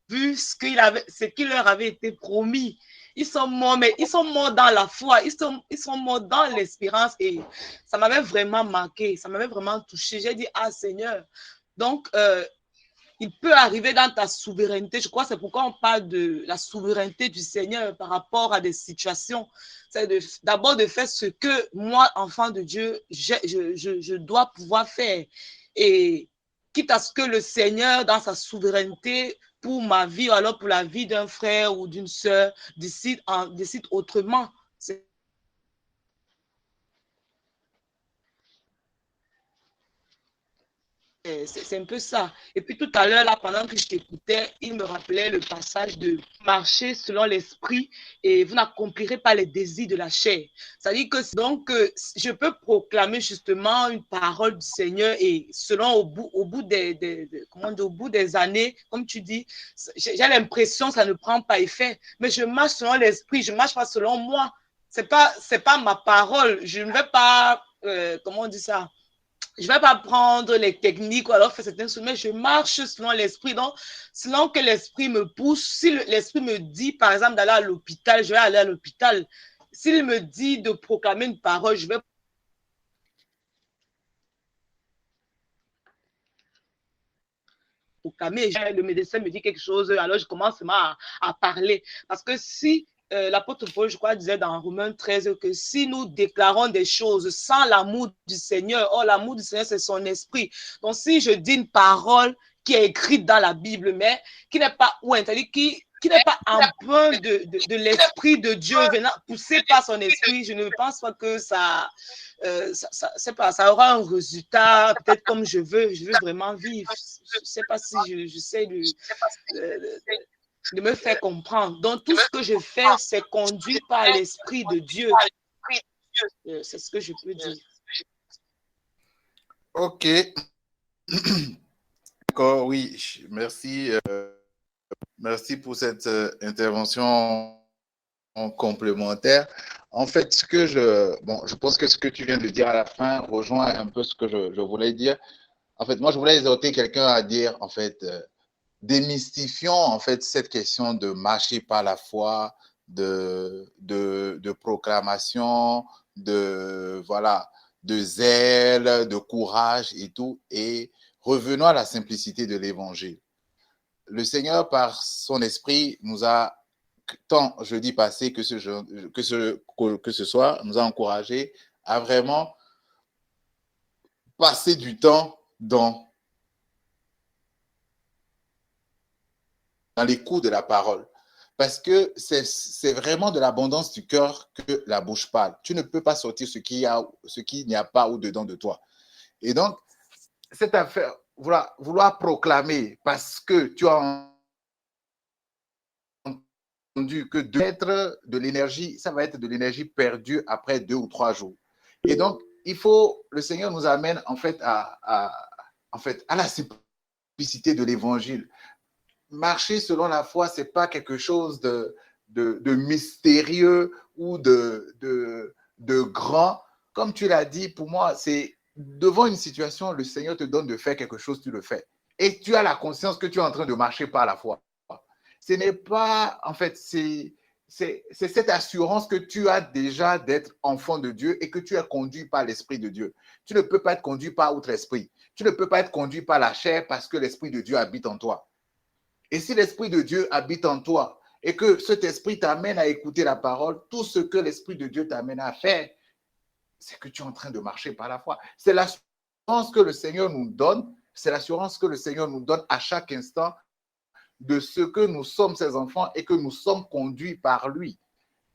vu ce qui leur avait été promis. Ils sont morts, mais ils sont morts dans la foi, ils sont morts dans l'espérance, et ça m'avait vraiment marqué, ça m'avait vraiment touché. J'ai dit, ah Seigneur, donc il peut arriver dans ta souveraineté. Je crois que c'est pourquoi on parle de la souveraineté du Seigneur par rapport à des situations. C'est d'abord de faire ce que moi, enfant de Dieu, je dois pouvoir faire. Et quitte à ce que le Seigneur, dans sa souveraineté, pour ma vie, ou alors pour la vie d'un frère ou d'une sœur, décide autrement. C'est un peu ça. Et puis tout à l'heure, là, pendant que je t'écoutais, il me rappelait le passage de marcher selon l'esprit et vous n'accomplirez pas les désirs de la chair. C'est-à-dire que donc, je peux proclamer justement une parole du Seigneur, et selon au bout des années, comme tu dis, j'ai l'impression que ça ne prend pas effet. Mais je marche selon l'esprit, je ne marche pas selon moi. C'est pas ma parole. Je ne vais pas, comment on dit ça? Je ne vais pas prendre les techniques ou alors faire certaines choses, mais je marche selon l'esprit. Donc, selon que l'esprit me pousse, si l'esprit me dit, par exemple, d'aller à l'hôpital, je vais aller à l'hôpital. S'il me dit de proclamer une parole, je vais proclamer. Le médecin me dit quelque chose, alors je commence à parler. Parce que si l'apôtre Paul, je crois, disait dans Romains 13 que si nous déclarons des choses sans l'amour du Seigneur, oh, l'amour du Seigneur, c'est son esprit. Donc, si je dis une parole qui est écrite dans la Bible, mais qui n'est pas c'est-à-dire qui n'est pas empreinte de l'esprit de Dieu venant poussé par son esprit, je ne pense pas que ça aura un résultat peut-être comme je veux vraiment vivre. Je ne sais pas si j'essaie de me faire comprendre. Donc, tout ce que je fais, c'est conduit par l'esprit de Dieu. C'est ce que je peux dire. Ok. D'accord, oui. Merci. Merci pour cette intervention complémentaire. En fait, je pense que ce que tu viens de dire à la fin rejoint un peu ce que je voulais dire. En fait, moi, je voulais exhorter quelqu'un à dire, en fait, démystifions, en fait, cette question de marcher par la foi, de proclamation, de zèle, de courage et tout, et revenons à la simplicité de l'évangile. Le Seigneur, par son esprit, nous a, tant jeudi passé que ce soir, nous a encouragés à vraiment passer du temps dans l'écoute de la parole. Parce que c'est vraiment de l'abondance du cœur que la bouche parle. Tu ne peux pas sortir ce qu'il n'y a pas au-dedans de toi. Et donc, cette affaire, vouloir proclamer parce que tu as entendu que de l'énergie, ça va être de l'énergie perdue après 2 ou 3 jours. Et donc, le Seigneur nous amène en fait à la simplicité de l'évangile. Marcher selon la foi, ce n'est pas quelque chose de mystérieux ou de grand. Comme tu l'as dit, pour moi, c'est devant une situation, le Seigneur te donne de faire quelque chose, tu le fais. Et tu as la conscience que tu es en train de marcher par la foi. Ce n'est pas, en fait, c'est cette assurance que tu as déjà d'être enfant de Dieu et que tu es conduit par l'Esprit de Dieu. Tu ne peux pas être conduit par autre esprit. Tu ne peux pas être conduit par la chair parce que l'Esprit de Dieu habite en toi. Et si l'Esprit de Dieu habite en toi et que cet esprit t'amène à écouter la parole, tout ce que l'Esprit de Dieu t'amène à faire, c'est que tu es en train de marcher par la foi. C'est l'assurance que le Seigneur nous donne, c'est l'assurance que le Seigneur nous donne à chaque instant de ce que nous sommes ses enfants et que nous sommes conduits par lui.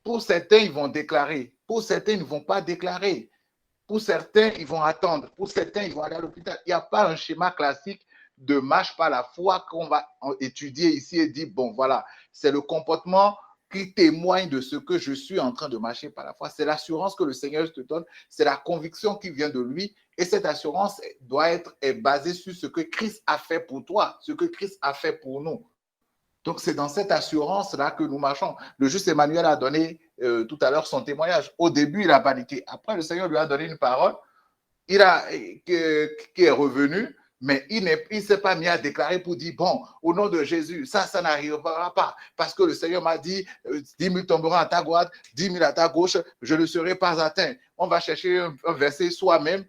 Pour certains, ils vont déclarer. Pour certains, ils ne vont pas déclarer. Pour certains, ils vont attendre. Pour certains, ils vont aller à l'hôpital. Il n'y a pas un schéma classique de marche par la foi qu'on va étudier ici et dire, bon, voilà, c'est le comportement qui témoigne de ce que je suis en train de marcher par la foi. C'est l'assurance que le Seigneur te donne, c'est la conviction qui vient de lui, et cette assurance doit être basée sur ce que Christ a fait pour toi, ce que Christ a fait pour nous. Donc, c'est dans cette assurance-là que nous marchons. Le juste Emmanuel a donné tout à l'heure son témoignage. Au début, il a paniqué. Après, le Seigneur lui a donné une parole qui est revenue. Mais il ne s'est pas mis à déclarer pour dire, bon, au nom de Jésus, ça n'arrivera pas. Parce que le Seigneur m'a dit, 10 000 tomberont à ta droite, 10 000 à ta gauche, je ne serai pas atteint. On va chercher un verset soi-même.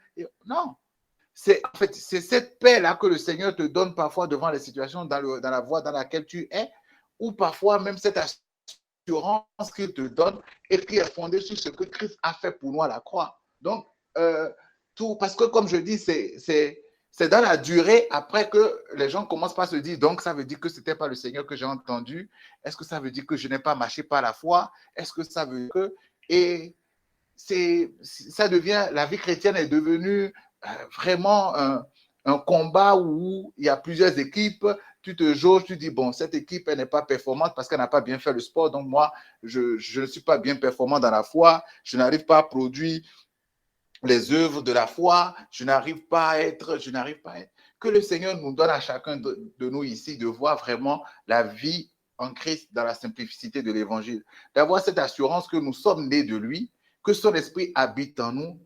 Non. C'est cette paix-là que le Seigneur te donne parfois devant les situations, dans la voie dans laquelle tu es, ou parfois même cette assurance qu'il te donne et qui est fondée sur ce que Christ a fait pour nous à la croix. Donc, parce que comme je dis, c'est dans la durée, après que les gens commencent par se dire, donc ça veut dire que ce n'était pas le Seigneur que j'ai entendu. Est-ce que ça veut dire que je n'ai pas marché par la foi? Est-ce que ça veut dire que... Et ça devient... La vie chrétienne est devenue vraiment un combat où il y a plusieurs équipes. Tu te jauges, tu dis, bon, cette équipe, elle n'est pas performante parce qu'elle n'a pas bien fait le sport. Donc moi, je ne suis pas bien performant dans la foi. Je n'arrive pas à produire les œuvres de la foi, je n'arrive pas à être. Que le Seigneur nous donne à chacun de nous ici de voir vraiment la vie en Christ dans la simplicité de l'évangile, d'avoir cette assurance que nous sommes nés de lui, que son esprit habite en nous.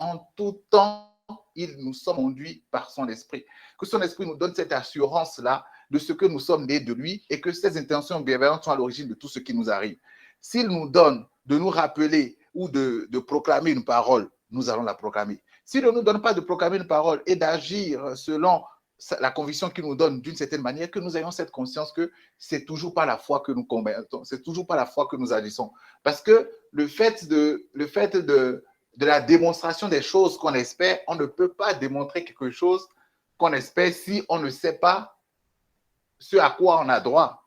En tout temps, il nous sommes conduits par son esprit. Que son esprit nous donne cette assurance-là de ce que nous sommes nés de lui et que ses intentions bienveillantes sont à l'origine de tout ce qui nous arrive. S'il nous donne de nous rappeler ou de proclamer une parole nous allons la proclamer. S'il ne nous donne pas de proclamer une parole et d'agir selon la conviction qu'il nous donne d'une certaine manière, que nous ayons cette conscience que c'est toujours pas la foi que nous combattons, c'est toujours pas la foi que nous agissons. Parce que le fait de la démonstration des choses qu'on espère, on ne peut pas démontrer quelque chose qu'on espère si on ne sait pas ce à quoi on a droit.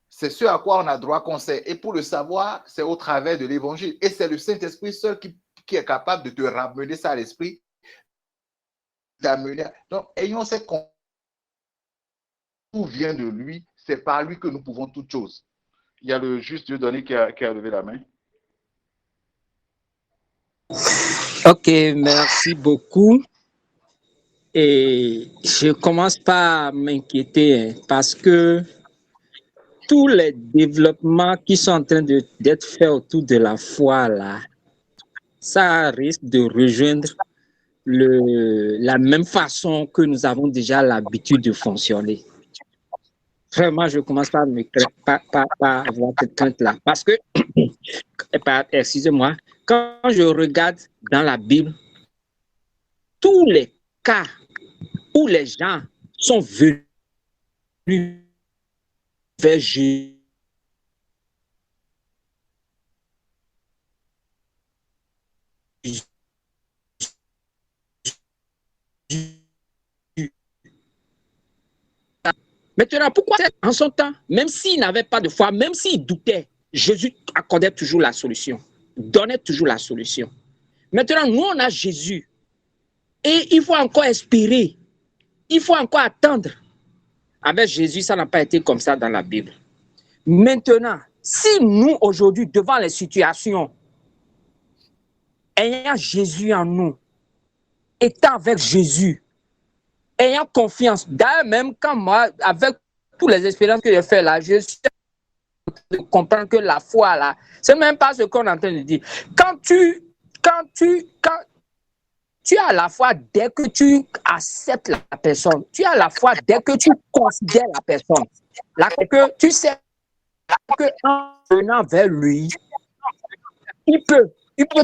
C'est ce à quoi on a droit qu'on sait. Et pour le savoir, c'est au travers de l'évangile. Et c'est le Saint-Esprit seul qui est capable de te ramener ça à l'esprit. Donc, ayons cette confiance. Tout vient de lui. C'est par lui que nous pouvons toutes choses. Il y a le juste Dieu donné qui a levé la main. Ok, merci beaucoup. Et je commence par m'inquiéter parce que tous les développements qui sont en train d'être faits autour de la foi, là, ça risque de rejoindre la même façon que nous avons déjà l'habitude de fonctionner. Vraiment, je commence par avoir cette crainte-là. Parce que, excusez-moi, quand je regarde dans la Bible, tous les cas où les gens sont venus vers Jésus, maintenant, pourquoi en son temps, même s'il n'avait pas de foi, même s'il doutait, Jésus accordait toujours la solution, donnait toujours la solution. Maintenant, nous, on a Jésus et il faut encore espérer, il faut encore attendre. Avec Jésus, ça n'a pas été comme ça dans la Bible. Maintenant, si nous, aujourd'hui, devant les situations, ayant Jésus en nous, étant avec Jésus, ayant confiance, d'ailleurs, même quand moi, avec toutes les expériences que j'ai faites là, je suis de comprendre que la foi là, c'est même pas ce qu'on est en train de dire. Quand tu as la foi dès que tu acceptes la personne, tu as la foi dès que tu considères la personne, là que tu sais que en venant vers lui, il peut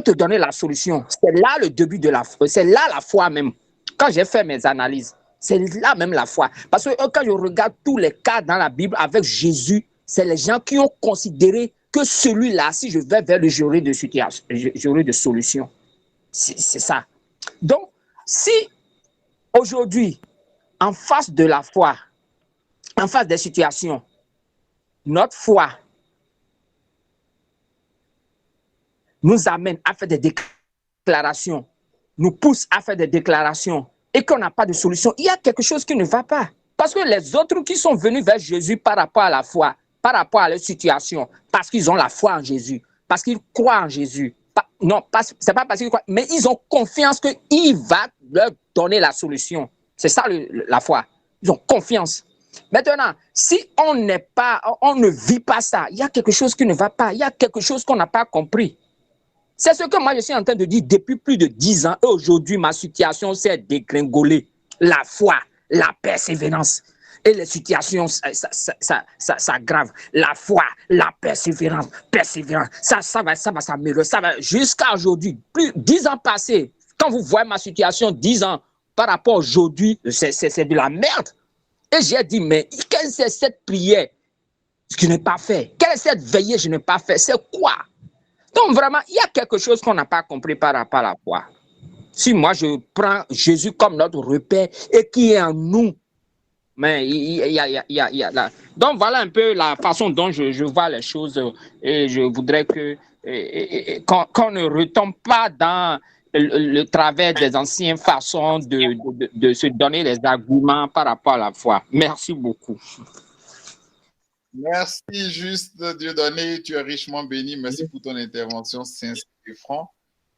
te donner la solution. C'est là le début de la foi, c'est là la foi même. Quand j'ai fait mes analyses, c'est là même la foi. Parce que quand je regarde tous les cas dans la Bible avec Jésus, c'est les gens qui ont considéré que celui-là, si je vais vers lui, j'aurai de solutions. C'est ça. Donc, si aujourd'hui, en face de la foi, en face des situations, notre foi nous amène à faire des déclarations, nous pousse à faire des déclarations et qu'on n'a pas de solution, il y a quelque chose qui ne va pas. Parce que les autres qui sont venus vers Jésus par rapport à la foi, par rapport à leur situation, parce qu'ils ont la foi en Jésus, parce qu'ils croient en Jésus, c'est pas parce qu'ils croient, mais ils ont confiance qu'il va leur donner la solution. C'est ça la foi. Ils ont confiance. Maintenant, si on ne vit pas ça, il y a quelque chose qui ne va pas, il y a quelque chose qu'on n'a pas compris. C'est ce que moi je suis en train de dire depuis plus de 10 ans. Et aujourd'hui, ma situation s'est dégringolée. La foi, la persévérance. Et les situations s'aggravent. La foi, la persévérance. Ça va s'améliorer. Ça va jusqu'à aujourd'hui. Plus 10 ans passés, quand vous voyez ma situation 10 ans par rapport à aujourd'hui, c'est de la merde. Et j'ai dit, mais quelle est cette prière que je n'ai pas fait? Quelle est cette veillée que je n'ai pas fait? C'est quoi? Donc vraiment, il y a quelque chose qu'on n'a pas compris par rapport à la foi. Si moi je prends Jésus comme notre repère et qui est en nous, mais il y a là. Donc voilà un peu la façon dont je vois les choses et je voudrais qu'on ne retombe pas dans le travers des anciennes façons de se donner les arguments par rapport à la foi. Merci beaucoup. Merci, juste Dieu donné, tu es richement béni. Merci pour ton intervention sincère et franc.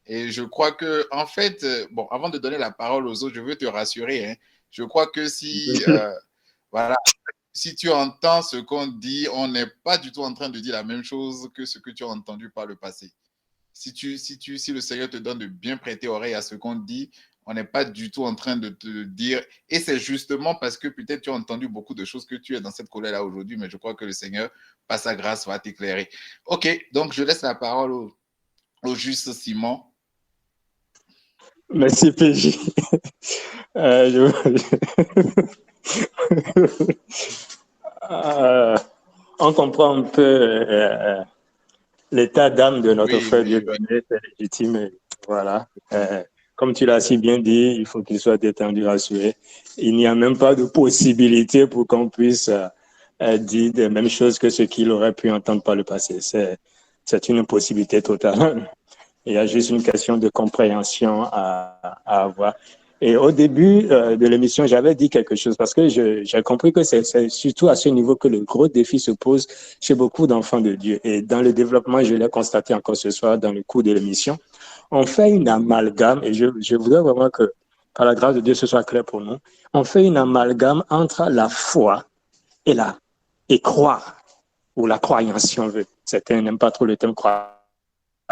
Et je crois que, en fait, bon, avant de donner la parole aux autres, je veux te rassurer. Hein. Je crois que voilà, si tu entends ce qu'on dit, on n'est pas du tout en train de dire la même chose que ce que tu as entendu par le passé. Si le Seigneur te donne de bien prêter oreille à ce qu'on dit, on n'est pas du tout en train de te dire, et c'est justement parce que peut-être tu as entendu beaucoup de choses que tu es dans cette colère-là aujourd'hui, mais je crois que le Seigneur, par sa grâce, va t'éclairer. Ok, donc je laisse la parole au juste Simon. Merci, PJ. On comprend un peu l'état d'âme de notre frère Dieudonné, c'est légitime. Et voilà. Comme tu l'as si bien dit, il faut qu'il soit détendu, rassuré. Il n'y a même pas de possibilité pour qu'on puisse dire les mêmes choses que ce qu'il aurait pu entendre par le passé. C'est une impossibilité totale. Il y a juste une question de compréhension à avoir. Et au début de l'émission, j'avais dit quelque chose parce que j'ai compris que c'est surtout à ce niveau que le gros défi se pose chez beaucoup d'enfants de Dieu. Et dans le développement, je l'ai constaté encore ce soir dans le cours de l'émission, on fait une amalgame, et je voudrais vraiment que, par la grâce de Dieu, ce soit clair pour nous, on fait une amalgame entre la foi et croire, ou la croyance, si on veut. Certains n'aiment pas trop le terme croire.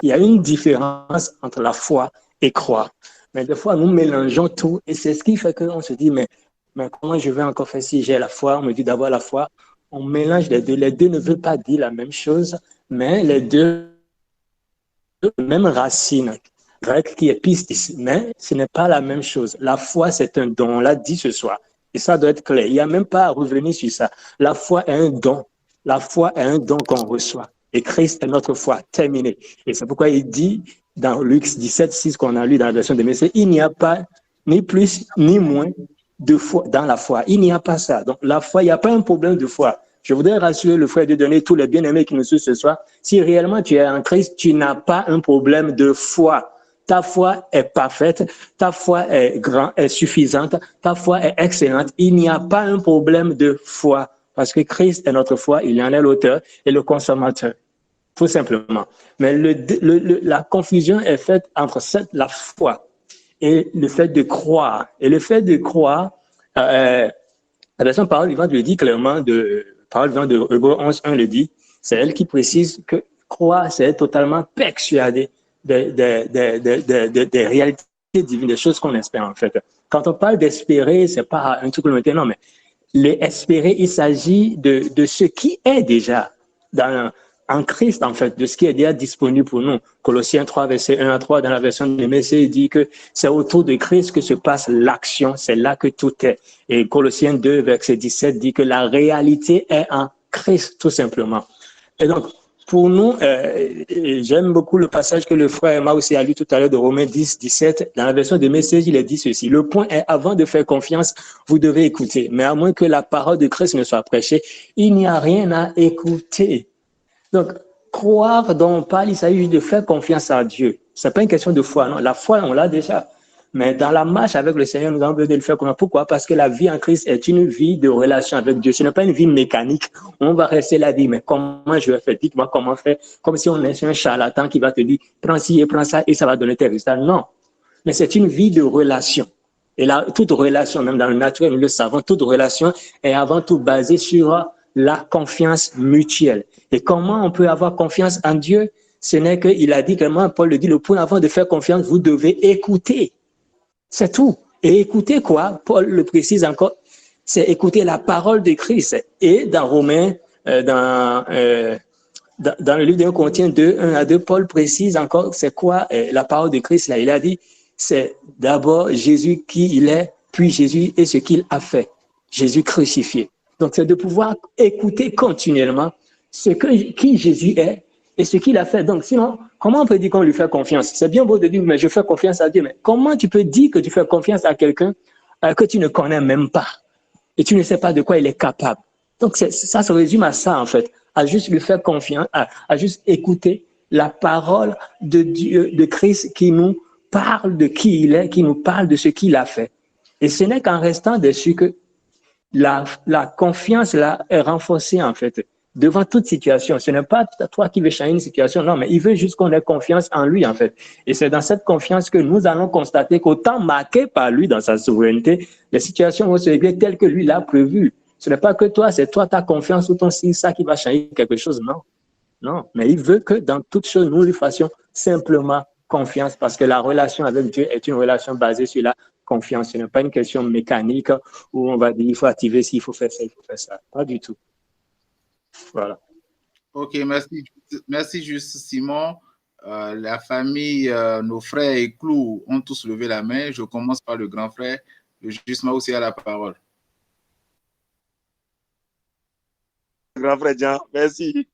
Il y a une différence entre la foi et croire. Mais des fois, nous mélangeons tout et c'est ce qui fait qu'on se dit, mais comment je vais encore faire si j'ai la foi? On me dit d'avoir la foi. On mélange les deux. Les deux ne veulent pas dire la même chose, mais les deux ont la même racine grecque qui est pistis. Mais ce n'est pas la même chose. La foi, c'est un don. On l'a dit ce soir. Et ça doit être clair. Il n'y a même pas à revenir sur ça. La foi est un don. La foi est un don qu'on reçoit. Et Christ est notre foi. Terminé. Et c'est pourquoi il dit dans Luc 17:6 qu'on a lu dans la version des Messieurs, il n'y a pas ni plus ni moins de foi dans la foi. Il n'y a pas ça. Donc la foi, il n'y a pas un problème de foi. Je voudrais rassurer le frère de donner tous les bien-aimés qui nous suivent ce soir. Si réellement tu es en Christ, tu n'as pas un problème de foi. Ta foi est parfaite, ta foi est suffisante, ta foi est excellente. Il n'y a pas un problème de foi parce que Christ est notre foi, il en est l'auteur et le consommateur. Tout simplement. Mais la confusion est faite entre la foi et le fait de croire. Et le fait de croire, la version parole vivante le dit clairement, parole vivante de Hébreux 11:1 le dit, c'est elle qui précise que croire, c'est être totalement persuadé des réalités divines, des choses qu'on espère en fait. Quand on parle d'espérer, c'est pas un truc lointain, non, mais espérer, il s'agit de ce qui est déjà en Christ, en fait, de ce qui est déjà disponible pour nous. Colossiens 3, verset 1-3, dans la version de Messieurs, il dit que c'est autour de Christ que se passe l'action, c'est là que tout est. Et Colossiens 2, verset 17, dit que la réalité est en Christ, tout simplement. Et donc, pour nous, j'aime beaucoup le passage que le frère Emma aussi a lu tout à l'heure de Romains 10, 17. Dans la version de Message, il est dit ceci. Le point est, avant de faire confiance, vous devez écouter. Mais à moins que la parole de Christ ne soit prêchée, il n'y a rien à écouter. Donc, croire dont on parle, il s'agit de faire confiance à Dieu. Ce n'est pas une question de foi, non. La foi, on l'a déjà. Mais dans la marche avec le Seigneur, nous avons besoin de le faire confiance. Pourquoi? Parce que la vie en Christ est une vie de relation avec Dieu. Ce n'est pas une vie mécanique. On va rester là, dire, mais comment je vais faire? Dites-moi comment faire. Comme si on est un charlatan qui va te dire, prends ci et prends ça et ça va donner tes résultats. Non. Mais c'est une vie de relation. Et là, toute relation, même dans le naturel, nous le savons, toute relation est avant tout basée sur la confiance mutuelle. Et comment on peut avoir confiance en Dieu? Ce n'est qu'il a dit clairement, Paul le dit, le point avant de faire confiance, vous devez écouter. C'est tout. Et écouter quoi? Paul le précise encore, c'est écouter la parole de Christ. Et dans Romains, dans le livre de Corinthiens 2, 1-2, Paul précise encore c'est quoi la parole de Christ là. Il a dit, c'est d'abord Jésus qui il est, puis Jésus et ce qu'il a fait. Jésus crucifié. Donc, c'est de pouvoir écouter continuellement qui Jésus est et ce qu'il a fait. Donc, sinon, comment on peut dire qu'on lui fait confiance? C'est bien beau de dire, mais je fais confiance à Dieu. Mais comment tu peux dire que tu fais confiance à quelqu'un que tu ne connais même pas et tu ne sais pas de quoi il est capable? Donc, ça se résume à ça, en fait, à juste lui faire confiance, à juste écouter la parole de Dieu, de Christ qui nous parle de qui il est, qui nous parle de ce qu'il a fait. Et ce n'est qu'en restant dessus que la confiance là est renforcée en fait devant toute situation. Ce n'est pas toi qui veux changer une situation, non, mais il veut juste qu'on ait confiance en lui en fait. Et c'est dans cette confiance que nous allons constater qu'autant marqué par lui dans sa souveraineté, les situations vont se régler telles que lui l'a prévu. Ce n'est pas que toi, c'est toi ta confiance ou ton signe ça qui va changer quelque chose, non. Non, mais il veut que dans toutes choses, nous lui fassions simplement confiance parce que la relation avec Dieu est une relation basée sur la confiance. Ce n'est pas une question mécanique où on va dire il faut activer ci, il faut faire ça, il faut faire ça. Pas du tout. Voilà. Ok, merci juste Simon. La famille, nos frères et Clou ont tous levé la main. Je commence par le grand frère. Le juge aussi a la parole. Grand frère Jean, merci.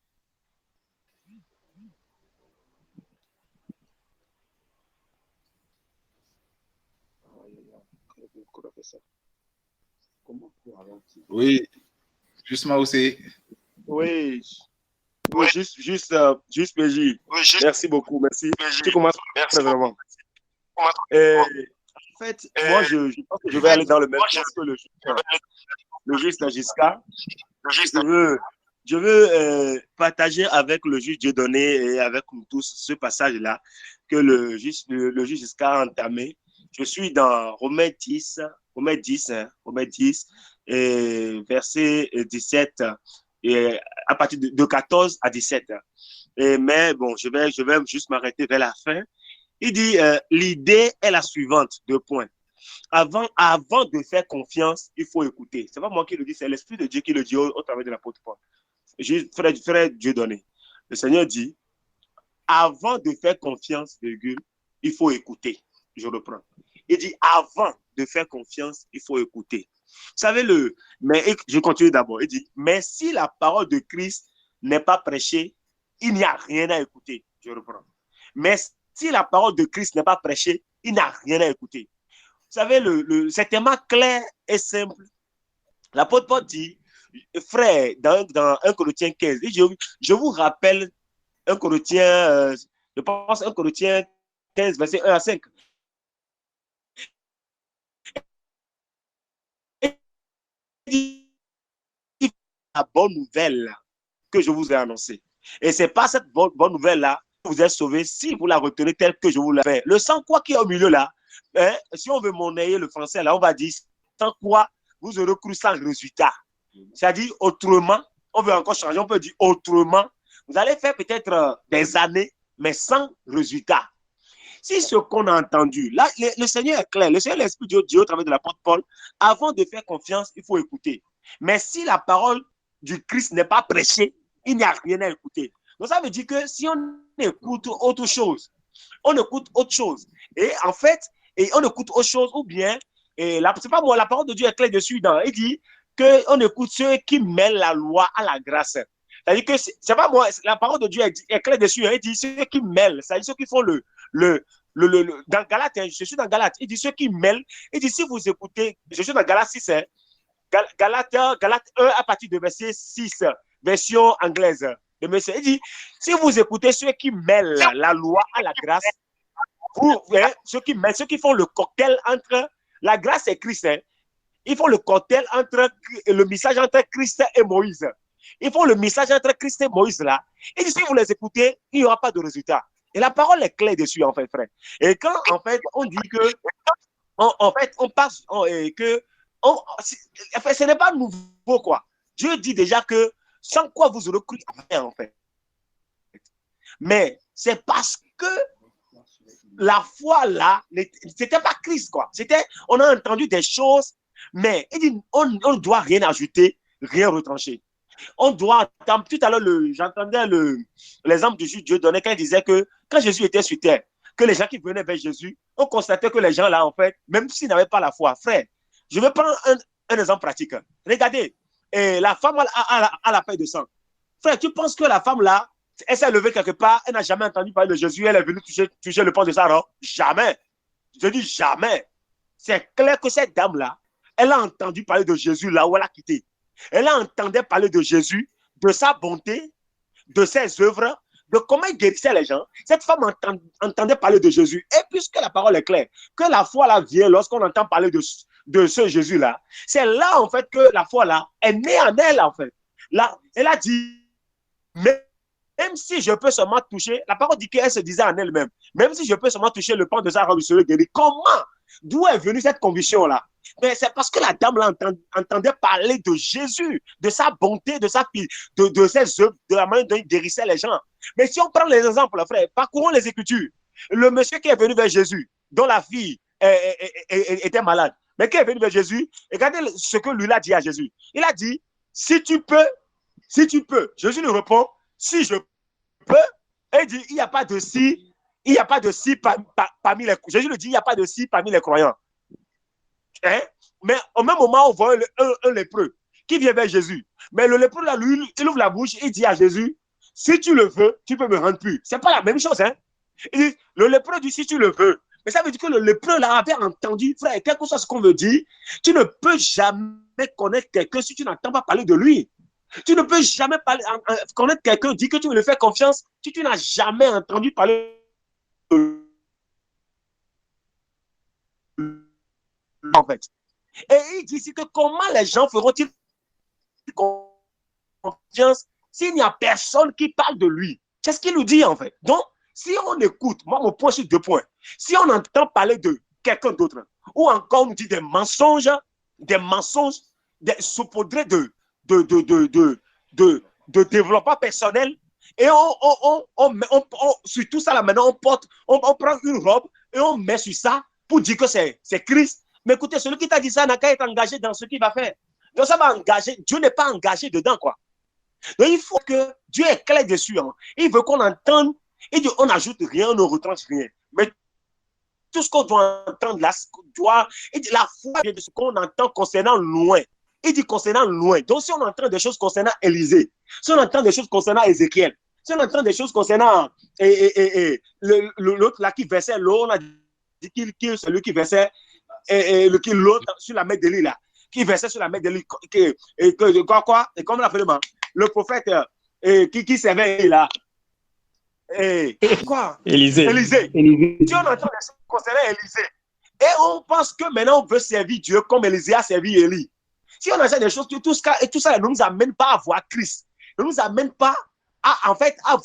Oui, justement aussi. Oui, oui, juste PJ. Merci beaucoup, merci. Tu commences vraiment. Et, en fait, moi, je pense que je vais aller dans le même sens que le juge Najiska. Je veux partager avec le juge Dieudonné et avec nous tous ce passage-là que le juge Najiska a entamé. Je suis dans Romains 10, et verset 17, et à partir de 14 à 17. Mais bon, je vais juste m'arrêter vers la fin. Il dit, l'idée est la suivante, 2 points. Avant de faire confiance, il faut écouter. C'est pas moi qui le dis, c'est l'Esprit de Dieu qui le dit au travers de l'apôtre Paul. Frère Dieu donné. Le Seigneur dit, avant de faire confiance, virgule, il faut écouter. Je reprends. Il dit, avant de faire confiance, il faut écouter. Vous savez, mais je continue d'abord. Il dit, mais si la parole de Christ n'est pas prêchée, il n'y a rien à écouter. Je reprends. Mais si la parole de Christ n'est pas prêchée, il n'y a rien à écouter. Vous savez, c'est tellement clair et simple. L'apôtre Paul dit, frère, dans 1 Corinthiens 15, je vous rappelle 1 Corinthiens, je pense 1 Corinthiens 15, verset 1 à 5. La bonne nouvelle que je vous ai annoncée. Et c'est pas cette bonne nouvelle-là que vous êtes sauvé si vous la retenez telle que je vous l'ai fait. Le sans quoi qui est au milieu là, hein, si on veut monnayer le français là, on va dire sans quoi vous aurez cru sans résultat. C'est-à-dire autrement, on veut encore changer, on peut dire autrement, vous allez faire peut-être des années, mais sans résultat. Si ce qu'on a entendu, là, le Seigneur est clair, le Seigneur, l'Esprit de Dieu, au travers de l'apôtre Paul, avant de faire confiance, il faut écouter. Mais si la parole du Christ n'est pas prêchée, il n'y a rien à écouter. Donc ça veut dire que si on écoute autre chose, et en fait, on écoute autre chose, ou bien, c'est pas moi, la parole de Dieu est claire dessus, il dit qu'on écoute ceux qui mêlent la loi à la grâce. C'est-à-dire que c'est pas moi, la parole de Dieu est claire dessus, il dit ceux qui mêlent, c'est-à-dire ceux qui font dans Galate, je suis dans Galate, il dit ceux qui mêlent, il dit si vous écoutez, je suis dans Galate 6, Galate 1 à partir de verset 6, version anglaise. Il dit, si vous écoutez ceux qui mêlent la loi à la grâce, ceux qui font le cocktail entre la grâce et Christ, ils font le cocktail entre le message entre Christ et Moïse. Ils font le message entre Christ et Moïse là. Il dit, si vous les écoutez, il n'y aura pas de résultat. Et la parole est claire dessus, en fait, frère. Et quand, en fait, on dit que, en fait, on passe, que, ce n'est pas nouveau, quoi. Dieu dit déjà que, sans quoi vous aurez cru à rien, en fait. Mais c'est parce que la foi, là, c'était pas Christ, quoi. On a entendu des choses, mais il dit, on ne doit rien ajouter, rien retrancher. On doit, tout à l'heure, j'entendais l'exemple du juge Dieu donné quand il disait que quand Jésus était sur terre, que les gens qui venaient vers Jésus, on constatait que les gens là, en fait, même s'ils n'avaient pas la foi, frère, je vais prendre un exemple pratique. Regardez, la femme a la paix de sang. Frère, tu penses que la femme là, elle s'est levée quelque part, elle n'a jamais entendu parler de Jésus, elle est venue toucher le pan de sa robe? Jamais. Je dis jamais. C'est clair que cette dame là, elle a entendu parler de Jésus là où elle a quitté. Elle entendait parler de Jésus, de sa bonté, de ses œuvres, de comment il guérissait les gens. Cette femme entendait parler de Jésus. Et puisque la parole est claire, que la foi là vient lorsqu'on entend parler de ce Jésus-là, c'est là en fait que la foi là est née en elle en fait. Là, elle a dit, même si je peux seulement toucher, la parole dit qu'elle se disait en elle-même, même si je peux seulement toucher le pan de sa robe, je serai guéri. Comment? D'où est venue cette conviction-là? Mais c'est parce que la dame là entendait parler de Jésus, de sa bonté, de sa fille, de ses œuvres, de la manière dont il guérissait les gens. Mais si on prend les exemples, frère, parcourons les Écritures. Le monsieur qui est venu vers Jésus, dont la fille était malade, mais qui est venu vers Jésus, regardez ce que lui a dit à Jésus. Il a dit, si tu peux, Jésus lui répond, si je peux, Et il dit, il n'y a pas de si, il n'y a pas de si parmi les croyants. Jésus le dit, il n'y a pas de si parmi les croyants. Hein? Mais au même moment, on voit un lépreux qui vient vers Jésus. Mais le lépreux, là, lui, il ouvre la bouche, il dit à Jésus, si tu le veux, tu peux me rendre pur. Ce n'est pas la même chose. Hein? Il dit, le lépreux dit, si tu le veux. Mais ça veut dire que le lépreux, là, avait entendu, frère, quel que soit ce qu'on veut dire, tu ne peux jamais connaître quelqu'un si tu n'entends pas parler de lui. Tu ne peux jamais connaître quelqu'un, dire que tu veux lui faire confiance, si tu n'as jamais entendu parler de lui, en fait. Et il dit ici que comment les gens feront-ils confiance s'il n'y a personne qui parle de lui? C'est ce qu'il nous dit, en fait. Donc, si on écoute, moi, mon point sur 2 points, si on entend parler de quelqu'un d'autre, ou encore on nous dit des mensonges saupoudrés de développement personnel, et sur tout ça, là, maintenant, on prend une robe et on met sur ça pour dire que c'est Christ. Mais écoutez, celui qui t'a dit ça n'a qu'à être engagé dans ce qu'il va faire. Donc, ça va engager. Dieu n'est pas engagé dedans, quoi. Donc, il faut que Dieu est clair dessus. Hein. Il veut qu'on entende. Il dit, on n'ajoute rien, on ne retranche rien. Mais tout ce qu'on doit entendre, la foi vient de ce qu'on entend concernant loin. Il dit concernant loin. Donc, si on entend des choses concernant Élisée, si on entend des choses concernant Ézéchiel, si on entend des choses concernant l'autre là qui versait l'eau, on a dit celui qui versait l'autre sur la mer d'Élie là, qui versait sur la mer d'Élie, quoi, et comme on l'appelle le prophète qui servait là. Quoi? Élisée. Si on entend des choses concernant Élisée, et on pense que maintenant on veut servir Dieu comme Élisée a servi Élie. Si on entend des choses, tout ça ne nous amène pas à voir Christ. Ne nous amène pas à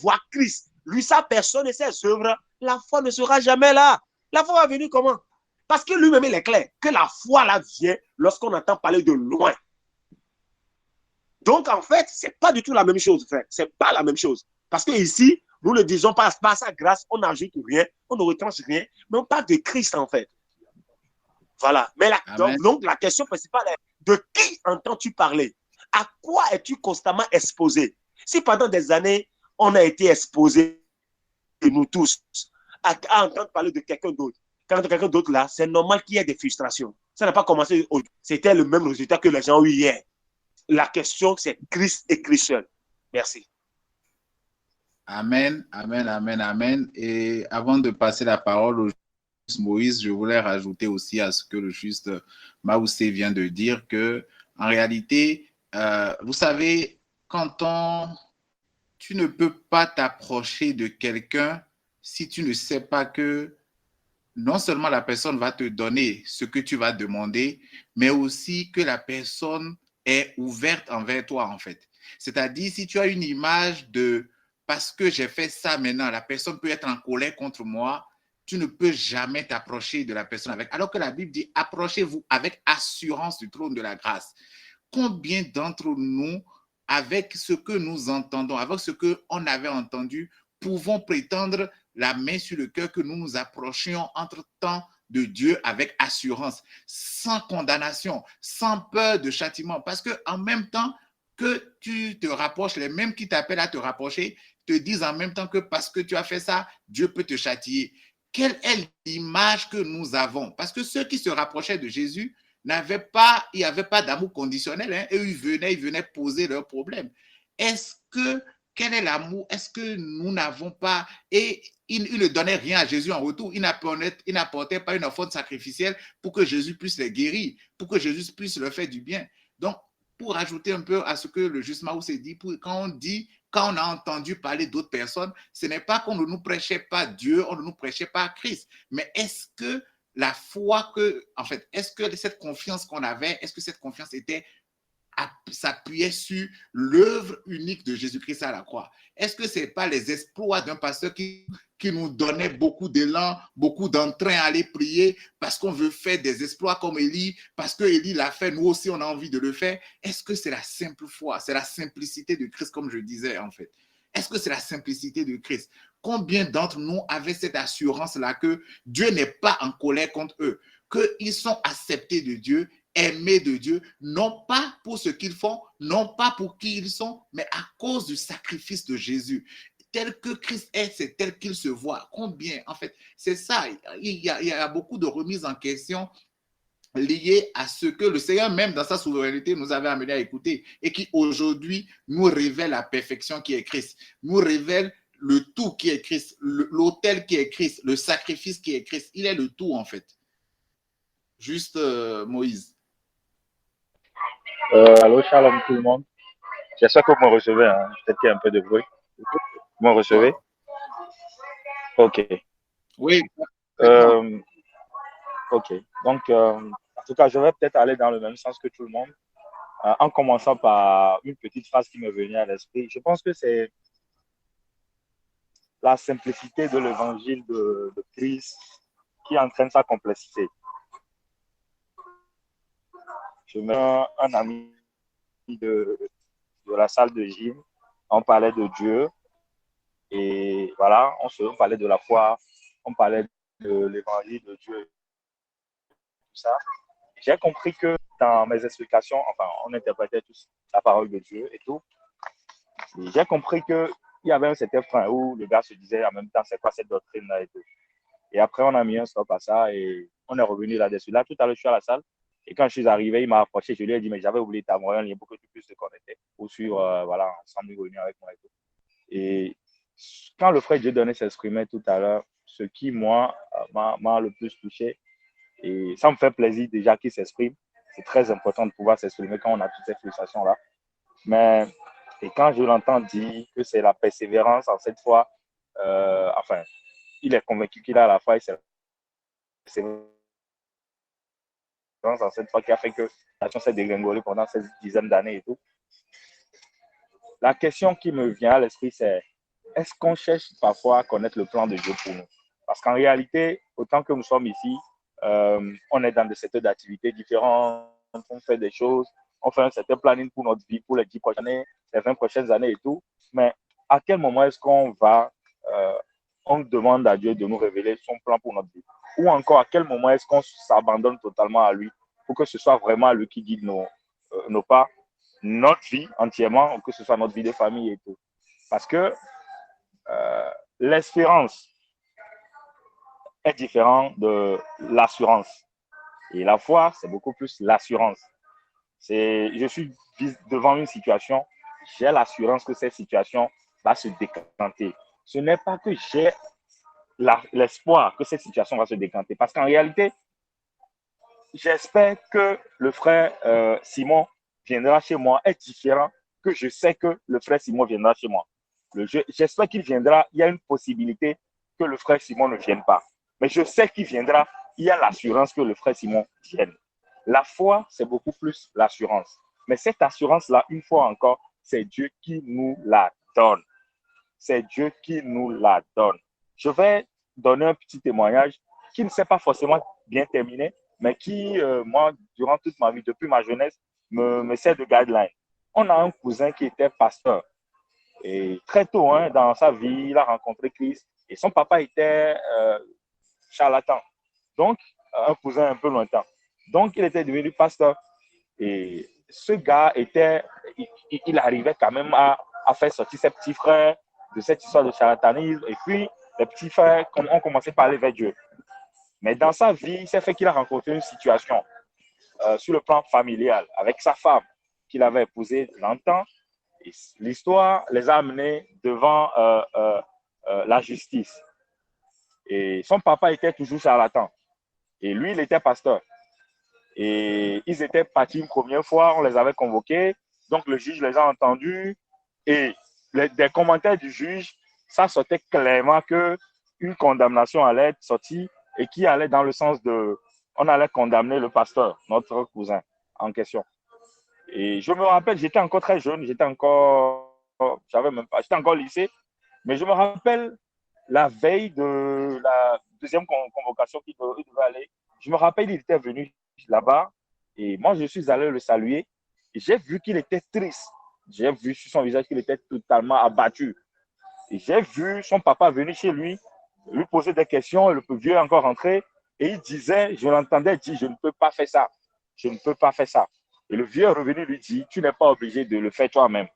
voir Christ. Lui, sa personne et ses œuvres, la foi ne sera jamais là. La foi va venir comment? Parce que lui-même, il est clair que la foi là vient lorsqu'on entend parler de loin. Donc, en fait, ce n'est pas du tout la même chose, frère. Ce n'est pas la même chose. Parce que ici, nous ne disons pas sa grâce, on n'ajoute rien, on ne retranche rien, mais on parle de Christ, en fait. Voilà. Mais donc, la question principale est, de qui entends-tu parler? À quoi es-tu constamment exposé? Si pendant des années, on a été exposé, nous tous, à entendre parler de quelqu'un d'autre, quand quelqu'un d'autre là, c'est normal qu'il y ait des frustrations. Ça n'a pas commencé aujourd'hui. C'était le même résultat que les gens ont eu hier. La question, c'est Christ et Christ seul. Merci. Amen, amen, amen, amen. Et avant de passer la parole au juste Moïse, je voulais rajouter aussi à ce que le juste Maoussé vient de dire que, en réalité, vous savez, tu ne peux pas t'approcher de quelqu'un si tu ne sais pas que non seulement la personne va te donner ce que tu vas demander, mais aussi que la personne est ouverte envers toi, en fait. C'est-à-dire, si tu as une image de « parce que j'ai fait ça maintenant, la personne peut être en colère contre moi », tu ne peux jamais t'approcher de la personne avec. Alors que la Bible dit « approchez-vous avec assurance du trône de la grâce ». Combien d'entre nous, avec ce que nous entendons, avec ce qu'on avait entendu, pouvons prétendre la main sur le cœur que nous nous approchions entre temps de Dieu avec assurance, sans condamnation, sans peur de châtiment. Parce qu'en même temps que tu te rapproches, les mêmes qui t'appellent à te rapprocher, te disent en même temps que parce que tu as fait ça, Dieu peut te châtier. Quelle est l'image que nous avons? Parce que ceux qui se rapprochaient de Jésus, il n'y avait pas d'amour conditionnel, hein, et ils venaient poser leurs problèmes. Quel est l'amour? Est-ce que nous n'avons pas, et il ne donnait rien à Jésus en retour, il n'apportait pas une offrande sacrificielle pour que Jésus puisse les guérir, pour que Jésus puisse leur faire du bien. Donc, pour ajouter un peu à ce que le juste Maoussé dit, quand on a entendu parler d'autres personnes, ce n'est pas qu'on ne nous prêchait pas Dieu, on ne nous prêchait pas Christ, mais est-ce que la foi est-ce que cette confiance qu'on avait, est-ce que cette confiance s'appuyait sur l'œuvre unique de Jésus-Christ à la croix? Est-ce que ce n'est pas les exploits d'un pasteur qui nous donnait beaucoup d'élan, beaucoup d'entrain à aller prier parce qu'on veut faire des exploits comme Élie, parce que Élie l'a fait, nous aussi on a envie de le faire? Est-ce que c'est la simple foi? C'est la simplicité de Christ, comme je disais en fait. Est-ce que c'est la simplicité de Christ? Combien d'entre nous avaient cette assurance-là que Dieu n'est pas en colère contre eux, qu'ils sont acceptés de Dieu, aimés de Dieu, non pas pour ce qu'ils font, non pas pour qui ils sont, mais à cause du sacrifice de Jésus. tel que Christ est, c'est tel qu'il se voit. Combien, en fait, c'est ça. Il y a beaucoup de remises en question liées à ce que le Seigneur, même dans sa souveraineté, nous avait amené à écouter et qui aujourd'hui nous révèle la perfection qui est Christ, nous révèle le tout qui est Christ, l'autel qui est Christ, le sacrifice qui est Christ. Il est le tout, en fait. Juste Moïse. Allô, shalom tout le monde. J'espère que vous me recevez. Hein. Peut-être qu'il y a un peu de bruit. Vous me recevez? Ok. Oui. Ok. Donc, en tout cas, je vais peut-être aller dans le même sens que tout le monde, en commençant par une petite phrase qui me venait à l'esprit. Je pense que c'est la simplicité de l'évangile de Christ qui entraîne sa complexité. Je mets un ami de la salle de gym, on parlait de Dieu et voilà, on parlait de la foi, on parlait de l'évangile de Dieu, tout ça. J'ai compris que dans mes explications, enfin, on interprétait tous la parole de Dieu et tout. Et j'ai compris qu'il y avait un certain frein où le gars se disait en même temps, c'est quoi cette doctrine-là et tout. Et après, on a mis un stop à ça et on est revenu là-dessus. Là, tout à l'heure, je suis à la salle. Et quand je suis arrivé, il m'a approché. Je lui ai dit, mais j'avais oublié ta moyen lien pour que tu puisses te connecter ou sur, voilà, ensemble, venir avec moi et tout. Et quand le frère Dieudonné s'exprimait tout à l'heure, ce qui, moi, m'a le plus touché, et ça me fait plaisir déjà qu'il s'exprime. C'est très important de pouvoir s'exprimer quand on a toutes ces frustrations-là. Mais, et quand je l'entends dire que c'est la persévérance en cette fois, enfin, il est convaincu qu'il a la foi et c'est la persévérance en cette fois qui a fait que la nation s'est dégringolée pendant ces dizaines d'années et tout. La question qui me vient à l'esprit, c'est est-ce qu'on cherche parfois à connaître le plan de Dieu pour nous? Parce qu'en réalité, autant que nous sommes ici, on est dans des secteurs d'activités différents, on fait des choses, on fait un certain planning pour notre vie, pour les 10 prochaines années, les 20 prochaines années et tout. Mais à quel moment est-ce qu'on on demande à Dieu de nous révéler son plan pour notre vie? Ou encore, à quel moment est-ce qu'on s'abandonne totalement à lui pour que ce soit vraiment lui qui guide nos pas, notre vie entièrement, ou que ce soit notre vie de famille et tout. Parce que l'espérance est différente de l'assurance. Et la foi, c'est beaucoup plus l'assurance. Je suis devant une situation, j'ai l'assurance que cette situation va se décanter. Ce n'est pas que j'ai l'espoir que cette situation va se décanter. Parce qu'en réalité, j'espère que le frère Simon viendra chez moi est différent que je sais que le frère Simon viendra chez moi. J'espère qu'il viendra. Il y a une possibilité que le frère Simon ne vienne pas. Mais je sais qu'il viendra. Il y a l'assurance que le frère Simon vienne. La foi, c'est beaucoup plus l'assurance. Mais cette assurance-là, une fois encore, c'est Dieu qui nous la donne. C'est Dieu qui nous la donne. Je vais donner un petit témoignage qui ne s'est pas forcément bien terminé, mais qui, moi, durant toute ma vie, depuis ma jeunesse, me sert de guideline. On a un cousin qui était pasteur. Et très tôt, hein, dans sa vie, il a rencontré Christ. Et son papa était charlatan. Donc, un cousin un peu lointain. Donc, il était devenu pasteur. Et ce gars il arrivait quand même à faire sortir ses petits frères de cette histoire de charlatanisme. Et puis, les petits frères ont commencé par aller vers Dieu. Mais dans sa vie, il s'est fait qu'il a rencontré une situation sur le plan familial avec sa femme qu'il avait épousée longtemps. L'histoire les a amenés devant la justice. Et son papa était toujours charlatan. Et lui, il était pasteur. Et ils étaient partis une première fois, on les avait convoqués. Donc, le juge les a entendus. Et des commentaires du juge, ça sortait clairement qu'une condamnation allait être sortie et qui allait dans le sens de... On allait condamner le pasteur, notre cousin en question. Et je me rappelle, j'étais encore très jeune, j'étais encore au lycée. Mais je me rappelle la veille de la deuxième convocation qu'il devait aller. Je me rappelle, il était venu là-bas et moi, je suis allé le saluer et j'ai vu qu'il était triste. J'ai vu sur son visage qu'il était totalement abattu. Et j'ai vu son papa venir chez lui poser des questions et le vieux est encore rentré et il disait, je l'entendais dire, je ne peux pas faire ça. Je ne peux pas faire ça. Et le vieux est revenu lui dit, tu n'es pas obligé de le faire toi-même,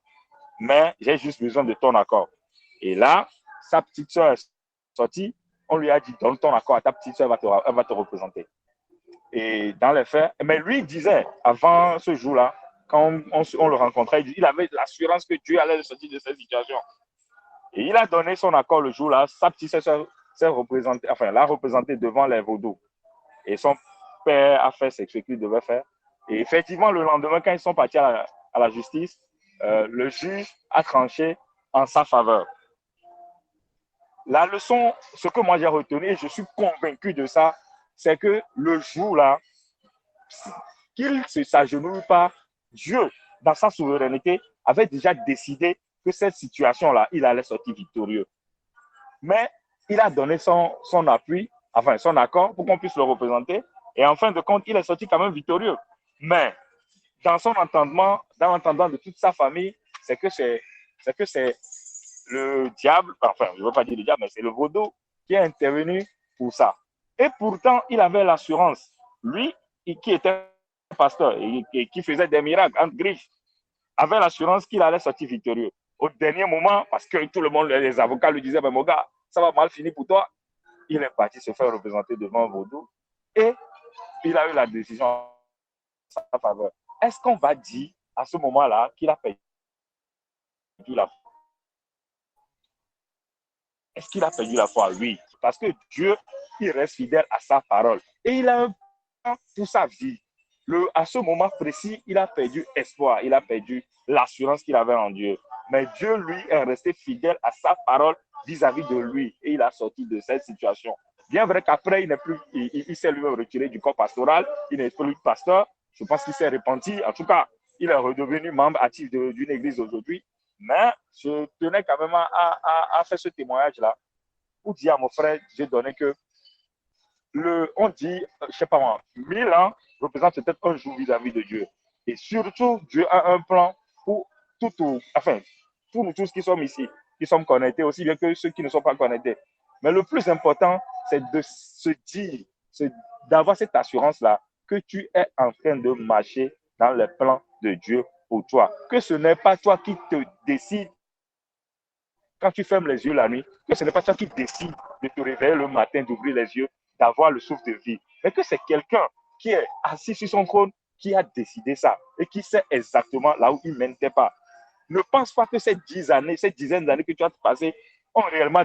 mais j'ai juste besoin de ton accord. Et là, sa petite soeur est sortie. On lui a dit, donne ton accord à ta petite soeur, elle va te représenter. Et dans les faits, mais lui disait, avant ce jour-là, quand on le rencontrait, il avait l'assurance que Dieu allait le sortir de cette situation. Et il a donné son accord le jour-là. Sa petite soeur l'a représenté devant les vaudous. Et son père a fait ce qu'il devait faire. Et effectivement, le lendemain, quand ils sont partis à la justice, le juge a tranché en sa faveur. La leçon, ce que moi j'ai retenu, et je suis convaincu de ça, c'est que le jour-là, qu'il ne s'agenouille pas, Dieu, dans sa souveraineté, avait déjà décidé que cette situation-là, il allait sortir victorieux. Mais il a donné son appui, enfin son accord pour qu'on puisse le représenter. Et en fin de compte, il est sorti quand même victorieux. Mais dans son entendement, dans l'entendement de toute sa famille, c'est que c'est le diable, enfin, je ne veux pas dire le diable, mais c'est le vaudou qui est intervenu pour ça. Et pourtant, il avait l'assurance, lui, qui était pasteur et qui faisait des miracles, entre griffes, avait l'assurance qu'il allait sortir victorieux. Au dernier moment, parce que tout le monde, les avocats lui disaient, ben, mon gars, ça va mal finir pour toi. Il est parti se faire représenter devant vaudou et il a eu la décision en sa faveur. Est-ce qu'on va dire à ce moment-là qu'il a perdu la foi? Est-ce qu'il a perdu la foi? Oui, parce que Dieu, il reste fidèle à sa parole. Et il a un plan pour sa vie. À ce moment précis, il a perdu espoir, il a perdu l'assurance qu'il avait en Dieu. Mais Dieu, lui, est resté fidèle à sa parole vis-à-vis de lui. Et il a sorti de cette situation. Bien vrai qu'après, il s'est lui retiré du corps pastoral, il n'est plus pasteur. Je pense qu'il s'est repenti. En tout cas, il est redevenu membre actif d'une église aujourd'hui. Mais je tenais quand même à faire ce témoignage-là pour dire à mon frère, j'ai donné que on dit, je ne sais pas moi, 1000 ans représente peut-être un jour vis-à-vis de Dieu. Et surtout, Dieu a un plan pour pour nous tous qui sommes ici, qui sommes connectés, aussi bien que ceux qui ne sont pas connectés. Mais le plus important, c'est de se dire, d'avoir cette assurance-là que tu es en train de marcher dans les plans de Dieu pour toi. Que ce n'est pas toi qui te décides quand tu fermes les yeux la nuit, que ce n'est pas toi qui décides de te réveiller le matin, d'ouvrir les yeux, d'avoir le souffle de vie, mais que c'est quelqu'un qui est assis sur son trône qui a décidé ça et qui sait exactement là où il mène tes pas. Ne pense pas que ces dizaines d'années que tu as passées ont réellement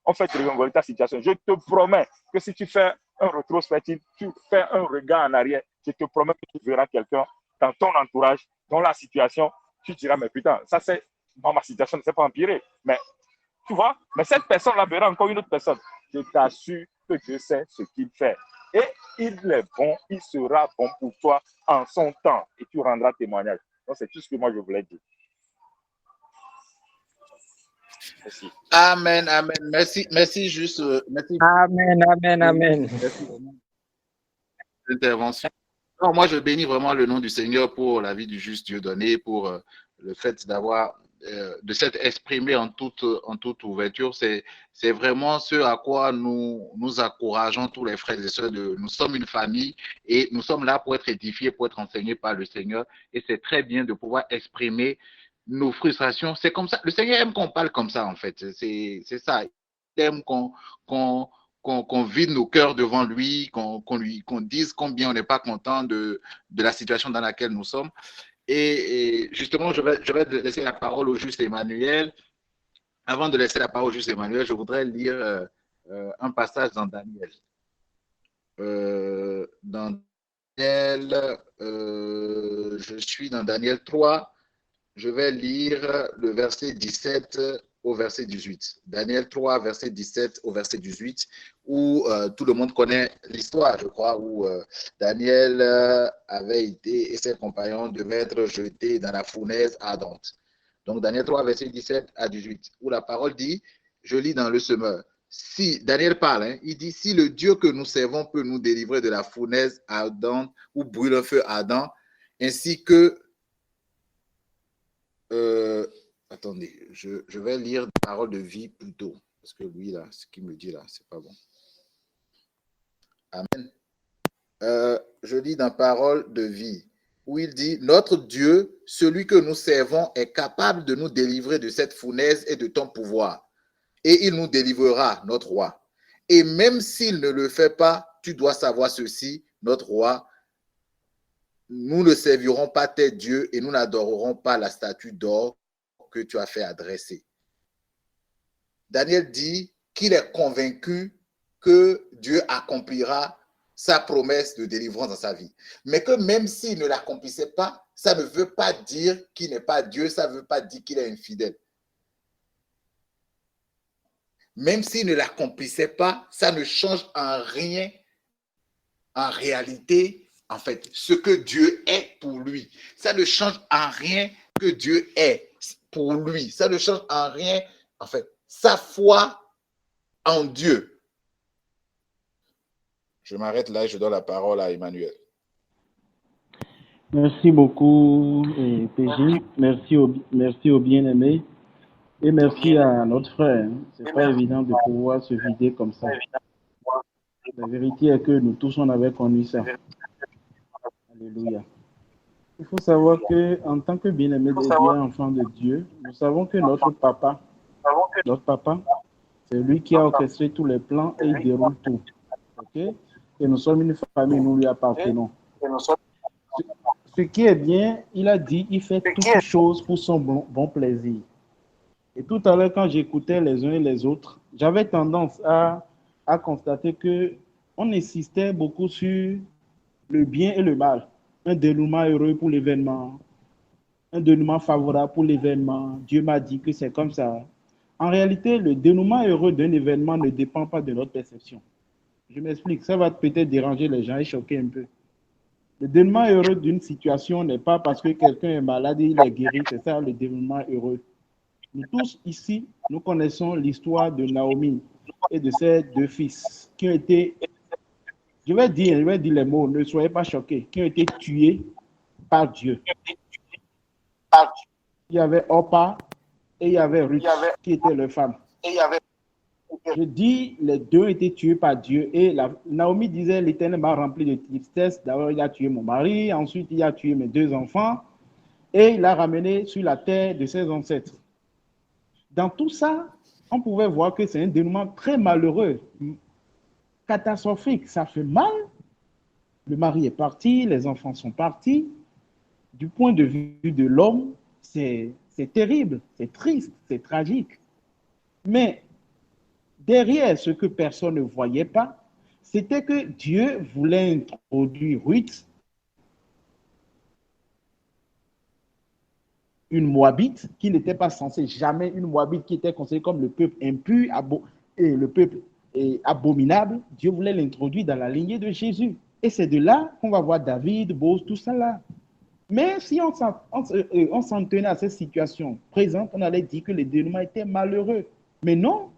ont fait dégringoler ta situation. Je te promets que si tu fais un rétrospectif, tu fais un regard en arrière, je te promets que tu verras quelqu'un dans ton entourage, dans la situation, tu diras, mais putain, ça c'est ma situation ne s'est pas empirée. Mais tu vois, mais cette personne-là verra encore une autre personne. Je t'assure que Dieu sait ce qu'il fait. Et il est bon, il sera bon pour toi en son temps. Et tu rendras témoignage. Donc, c'est tout ce que moi, je voulais dire. Merci. Amen, amen. Merci juste. Merci. Amen, amen, amen. Merci vraiment pour l'intervention. Alors, moi, je bénis vraiment le nom du Seigneur pour la vie du juste Dieu donné, pour le fait de s'être exprimé en toute ouverture. C'est vraiment ce à quoi nous encourageons tous les frères et sœurs. Nous sommes une famille et nous sommes là pour être édifiés, pour être enseignés par le Seigneur. Et c'est très bien de pouvoir exprimer nos frustrations. C'est comme ça. Le Seigneur aime qu'on parle comme ça, en fait. C'est ça. Il aime qu'on vide nos cœurs devant lui, qu'on dise combien on n'est pas content de la situation dans laquelle nous sommes. Et justement, je vais laisser la parole au juste Emmanuel. Avant de laisser la parole au juste Emmanuel, je voudrais lire un passage dans Daniel. Dans Daniel, je suis dans Daniel 3. Je vais lire le verset 17 au verset 18. Daniel 3, verset 17 au verset 18, où tout le monde connaît l'histoire, je crois, où Daniel avait été et ses compagnons devaient être jetés dans la fournaise ardente. Donc, Daniel 3, verset 17 à 18, où la parole dit, je lis dans le semeur, si, Daniel parle, il dit, si le Dieu que nous servons peut nous délivrer de la fournaise ardente ou brûle un feu ardent, ainsi que attendez, je vais lire des paroles de vie plutôt, parce que lui, là, ce qu'il me dit là, c'est pas bon. Amen. Je lis dans Paroles de vie, où il dit, notre Dieu, celui que nous servons, est capable de nous délivrer de cette fournaise et de ton pouvoir. Et il nous délivrera, notre roi. Et même s'il ne le fait pas, tu dois savoir ceci, notre roi, nous ne servirons pas tes dieux et nous n'adorerons pas la statue d'or que tu as fait adresser. Daniel dit qu'il est convaincu que Dieu accomplira sa promesse de délivrance dans sa vie. Mais que même s'il ne l'accomplissait pas, ça ne veut pas dire qu'il n'est pas Dieu, ça ne veut pas dire qu'il est infidèle. Même s'il ne l'accomplissait pas, ça ne change en rien, en réalité, en fait, ce que Dieu est pour lui. Ça ne change en rien que Dieu est pour lui. Ça ne change en rien, en fait, sa foi en Dieu. Je m'arrête là et je donne la parole à Emmanuel. Merci beaucoup, PJ. Merci au bien-aimé. Et merci à notre frère. C'est pas évident de pouvoir se vider comme ça. La vérité est que nous tous, on avait connu ça. Alléluia. Il faut savoir que, en tant que bien-aimé de Dieu, enfant de Dieu, nous savons que notre papa, c'est lui qui a orchestré tous les plans et il déroule tout. Okay? Et nous sommes une famille, nous lui appartenons. Ce qui est bien, il a dit, il fait toutes choses pour son bon plaisir. Et tout à l'heure, quand j'écoutais les uns et les autres, j'avais tendance à constater qu'on insistait beaucoup sur le bien et le mal. Un dénouement heureux pour l'événement, un dénouement favorable pour l'événement. Dieu m'a dit que c'est comme ça. En réalité, le dénouement heureux d'un événement ne dépend pas de notre perception. Je m'explique, ça va peut-être déranger les gens et choquer un peu. Le dénouement heureux d'une situation n'est pas parce que quelqu'un est malade et il est guéri, c'est ça le dénouement heureux. Nous tous ici, nous connaissons l'histoire de Naomi et de ses deux fils qui ont été, je vais dire les mots, ne soyez pas choqués, qui ont été tués par Dieu. Il y avait Orpa et il y avait Ruth qui étaient leurs femmes. Je dis, les deux ont été tués par Dieu et Naomi disait, l'Éternel m'a rempli de tristesse. D'abord, il a tué mon mari, ensuite il a tué mes deux enfants et il l'a ramené sur la terre de ses ancêtres. Dans tout ça, on pouvait voir que c'est un dénouement très malheureux, catastrophique. Ça fait mal. Le mari est parti, les enfants sont partis. Du point de vue de l'homme, c'est terrible, c'est triste, c'est tragique. Mais derrière ce que personne ne voyait pas, c'était que Dieu voulait introduire Ruth, une Moabite qui n'était pas censée jamais, une Moabite qui était considérée comme le peuple impur et le peuple abominable. Dieu voulait l'introduire dans la lignée de Jésus. Et c'est de là qu'on va voir David, Bose, tout ça là. Mais si on s'en tenait à cette situation présente, on allait dire que le dénouement était malheureux. Mais non.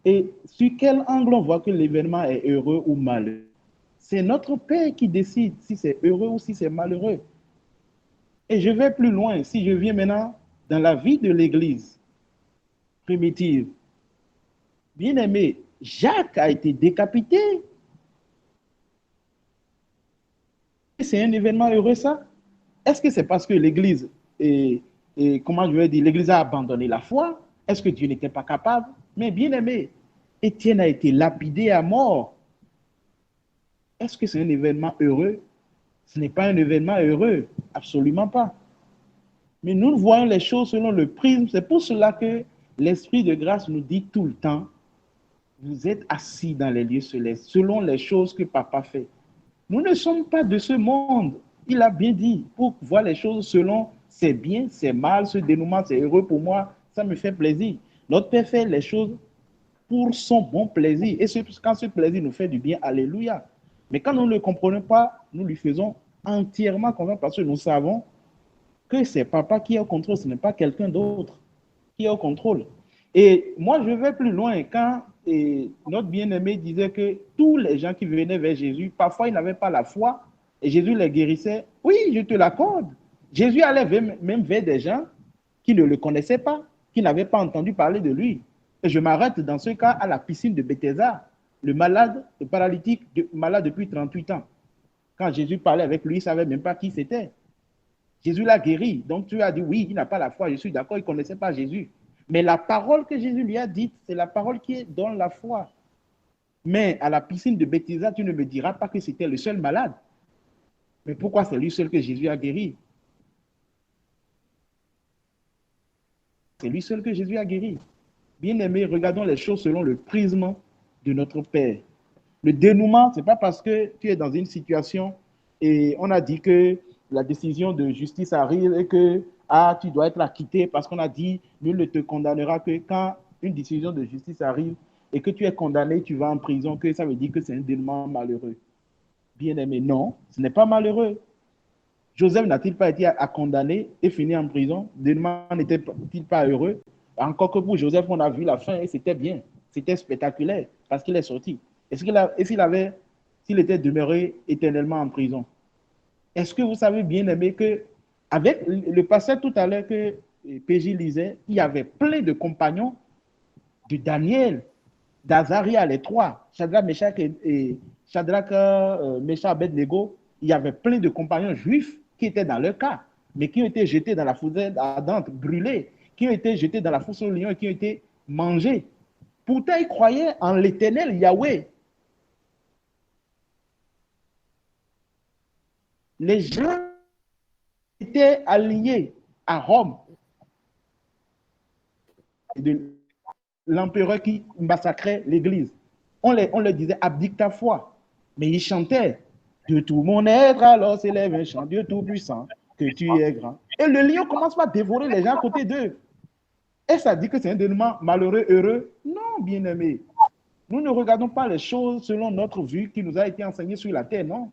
Et sur quel angle on voit que l'événement est heureux ou malheureux? C'est notre Père qui décide si c'est heureux ou si c'est malheureux. Et je vais plus loin. Si je viens maintenant dans la vie de l'Église primitive, bien aimé, Jacques a été décapité. C'est un événement heureux, ça? Est-ce que c'est parce que l'Église, comment je vais dire, l'Église a abandonné la foi? Est-ce que Dieu n'était pas capable? Mais bien aimé, Étienne a été lapidé à mort. Est-ce que c'est un événement heureux? Ce n'est pas un événement heureux, absolument pas. Mais nous voyons les choses selon le prisme. C'est pour cela que l'Esprit de grâce nous dit tout le temps, vous êtes assis dans les lieux célestes, selon les choses que Papa fait. Nous ne sommes pas de ce monde. Il a bien dit, pour voir les choses selon c'est bien, c'est mal, ce dénouement, c'est heureux pour moi, ça me fait plaisir. Notre Père fait les choses pour son bon plaisir. Et quand ce plaisir nous fait du bien, alléluia. Mais quand nous ne le comprenons pas, nous lui faisons entièrement confiance parce que nous savons que c'est Papa qui est au contrôle, ce n'est pas quelqu'un d'autre qui est au contrôle. Et moi, je vais plus loin. Quand notre bien-aimé disait que tous les gens qui venaient vers Jésus, parfois ils n'avaient pas la foi et Jésus les guérissait. Oui, je te l'accorde. Jésus allait même vers des gens qui ne le connaissaient pas, qui n'avaient pas entendu parler de lui. Et je m'arrête dans ce cas à la piscine de Bethesda, le malade, le paralytique, malade depuis 38 ans. Quand Jésus parlait avec lui, il ne savait même pas qui c'était. Jésus l'a guéri. Donc tu as dit, oui, il n'a pas la foi. Je suis d'accord, il ne connaissait pas Jésus. Mais la parole que Jésus lui a dite, c'est la parole qui donne la foi. Mais à la piscine de Bethesda, tu ne me diras pas que c'était le seul malade. Mais pourquoi c'est lui seul que Jésus a guéri? C'est lui seul que Jésus a guéri. Bien-aimés, regardons les choses selon le prisme de notre Père. Le dénouement, ce n'est pas parce que tu es dans une situation et on a dit que la décision de justice arrive et que tu dois être acquitté parce qu'on a dit nul ne te condamnera que quand une décision de justice arrive et que tu es condamné, tu vas en prison, que ça veut dire que c'est un dénouement malheureux. Bien-aimé, non, ce n'est pas malheureux. Joseph n'a-t-il pas été condamné et fini en prison? Dénouement n'était-il pas heureux? Encore que pour Joseph, on a vu la fin et c'était bien. C'était spectaculaire parce qu'il est sorti. S'il était demeuré éternellement en prison? Est-ce que vous savez, bien aimé, que avec le passage tout à l'heure que PJ lisait, il y avait plein de compagnons de Daniel, d'Azaria, les trois, Shadrach, Meshach et Meshach, Abednego. Il y avait plein de compagnons juifs qui étaient dans leur cas, mais qui ont été jetés dans la fournaise ardente, brûlés, qui ont été jetés dans la fosse aux lions et qui ont été mangés. Pourtant, ils croyaient en l'éternel Yahweh. Les gens étaient alignés à Rome, de l'empereur qui massacrait l'église. On leur disait abdique ta foi, mais ils chantaient de tout mon être, alors s'élève un chant, Dieu tout-puissant, que tu es grand. Et le lion commence par dévorer les gens à côté d'eux. Et ça dit que c'est un dénouement malheureux, heureux? Non, bien-aimé. Nous ne regardons pas les choses selon notre vue qui nous a été enseignée sur la terre, non.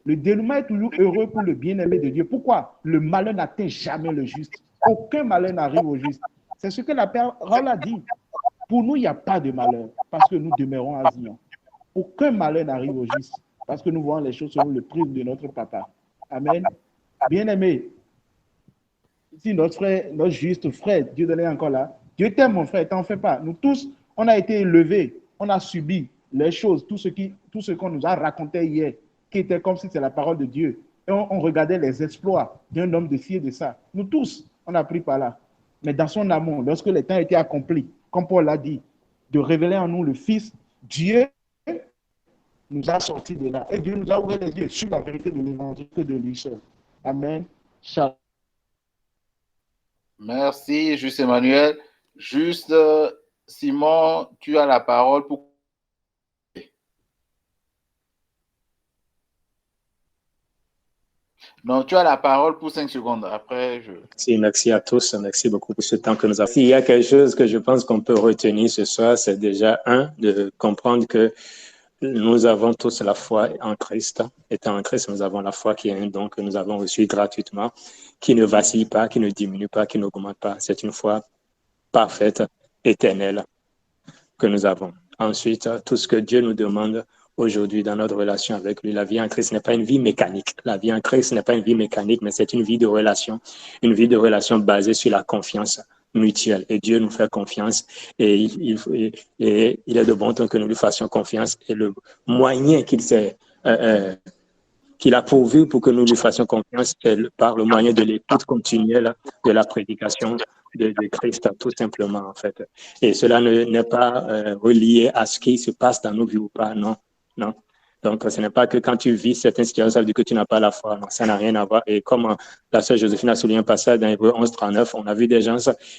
Le dénouement est toujours heureux pour le bien-aimé de Dieu. Pourquoi? Le malheur n'atteint jamais le juste. Aucun malheur n'arrive au juste. C'est ce que la parole a dit. Pour nous, il n'y a pas de malheur parce que nous demeurons à Zion. Aucun malheur n'arrive au juste parce que nous voyons les choses selon le prisme de notre papa. Amen. Bien-aimé, si notre frère, notre juste frère, Dieu donné encore là, Dieu t'aime mon frère, t'en fais pas. Nous tous, on a été élevés, on a subi les choses, tout ce qu'on nous a raconté hier, qui était comme si c'était la parole de Dieu. Et on regardait les exploits d'un homme de ci et de ça. Nous tous, on a pris par là. Mais dans son amour, lorsque le temps était accompli, comme Paul l'a dit, de révéler en nous le Fils, Dieu nous a sortis de là. Et Dieu nous a ouvert les yeux sur la vérité de l'évangile que de lui seul. Amen. Shalom. Merci, Juste Emmanuel. Juste, Simon, tu as la parole pour... Non, tu as la parole pour 5 secondes. Après, Merci à tous. Merci beaucoup pour ce temps que nous avons. S'il y a quelque chose que je pense qu'on peut retenir ce soir, c'est déjà de comprendre que nous avons tous la foi en Christ. Étant en Christ, nous avons la foi qui est un don que nous avons reçu gratuitement, qui ne vacille pas, qui ne diminue pas, qui n'augmente pas. C'est une foi parfaite, éternelle que nous avons. Ensuite, tout ce que Dieu nous demande aujourd'hui dans notre relation avec lui, la vie en Christ n'est pas une vie mécanique. La vie en Christ n'est pas une vie mécanique, mais c'est une vie de relation basée sur la confiance mutuelle. Et Dieu nous fait confiance et il est de bon temps que nous lui fassions confiance. Et le moyen qu'il a pourvu pour que nous lui fassions confiance, c'est par le moyen de l'écoute continuelle de la prédication de Christ, tout simplement, en fait. Et cela n'est pas relié à ce qui se passe dans nos vies ou pas, non. Donc, ce n'est pas que quand tu vis certaines situations, ça veut dire que tu n'as pas la foi. Non, ça n'a rien à voir. Et comme la sœur Joséphine a souligné un passage dans Hébreux 11:39, on a vu des gens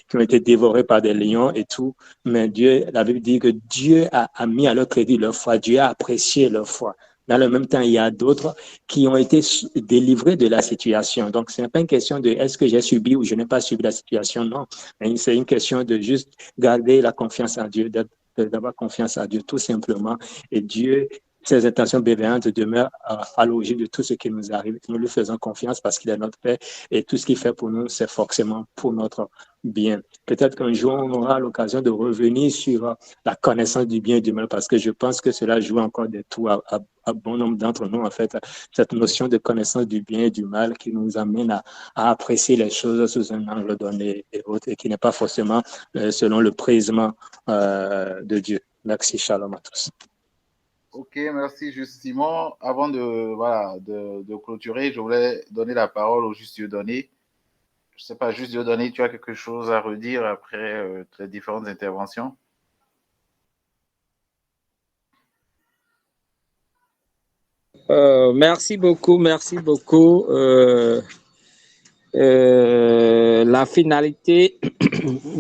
qui ont été dévorés par des lions et tout. Mais la Bible dit que Dieu a mis à leur crédit leur foi. Dieu a apprécié leur foi. Dans le même temps, il y a d'autres qui ont été délivrés de la situation. Donc, ce n'est pas une question de est-ce que j'ai subi ou je n'ai pas subi la situation, non. Mais c'est une question de juste garder la confiance en Dieu, d'avoir confiance à Dieu, tout simplement. Et Dieu, ses intentions bienveillantes demeurent à l'origine de tout ce qui nous arrive. Nous lui faisons confiance parce qu'il est notre Père et tout ce qu'il fait pour nous, c'est forcément pour notre bien. Peut-être qu'un jour, on aura l'occasion de revenir sur la connaissance du bien et du mal parce que je pense que cela joue encore des tours à bon nombre d'entre nous, en fait, cette notion de connaissance du bien et du mal qui nous amène à apprécier les choses sous un angle donné et autre et qui n'est pas forcément selon le prisme de Dieu. Merci, shalom à tous. Ok, merci Juste Simon. Avant de clôturer, je voulais donner la parole au Juste Dieudonné. Je ne sais pas, Juste Dieudonné, tu as quelque chose à redire après les différentes interventions? Merci beaucoup, merci beaucoup. La finalité,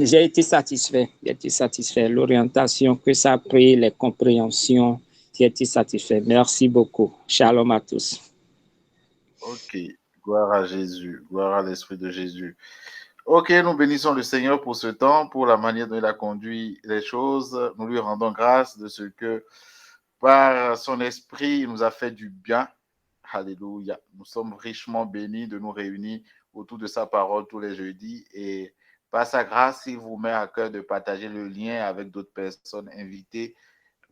j'ai été satisfait. L'orientation que ça a pris, les compréhensions, j'ai été satisfait. Merci beaucoup. Shalom à tous. Ok, gloire à Jésus, gloire à l'Esprit de Jésus. Ok, nous bénissons le Seigneur pour ce temps, pour la manière dont il a conduit les choses. Nous lui rendons grâce de ce que, par son esprit, il nous a fait du bien. Alléluia. Nous sommes richement bénis de nous réunir autour de sa parole tous les jeudis. Et par sa grâce, il vous met à cœur de partager le lien avec d'autres personnes invitées.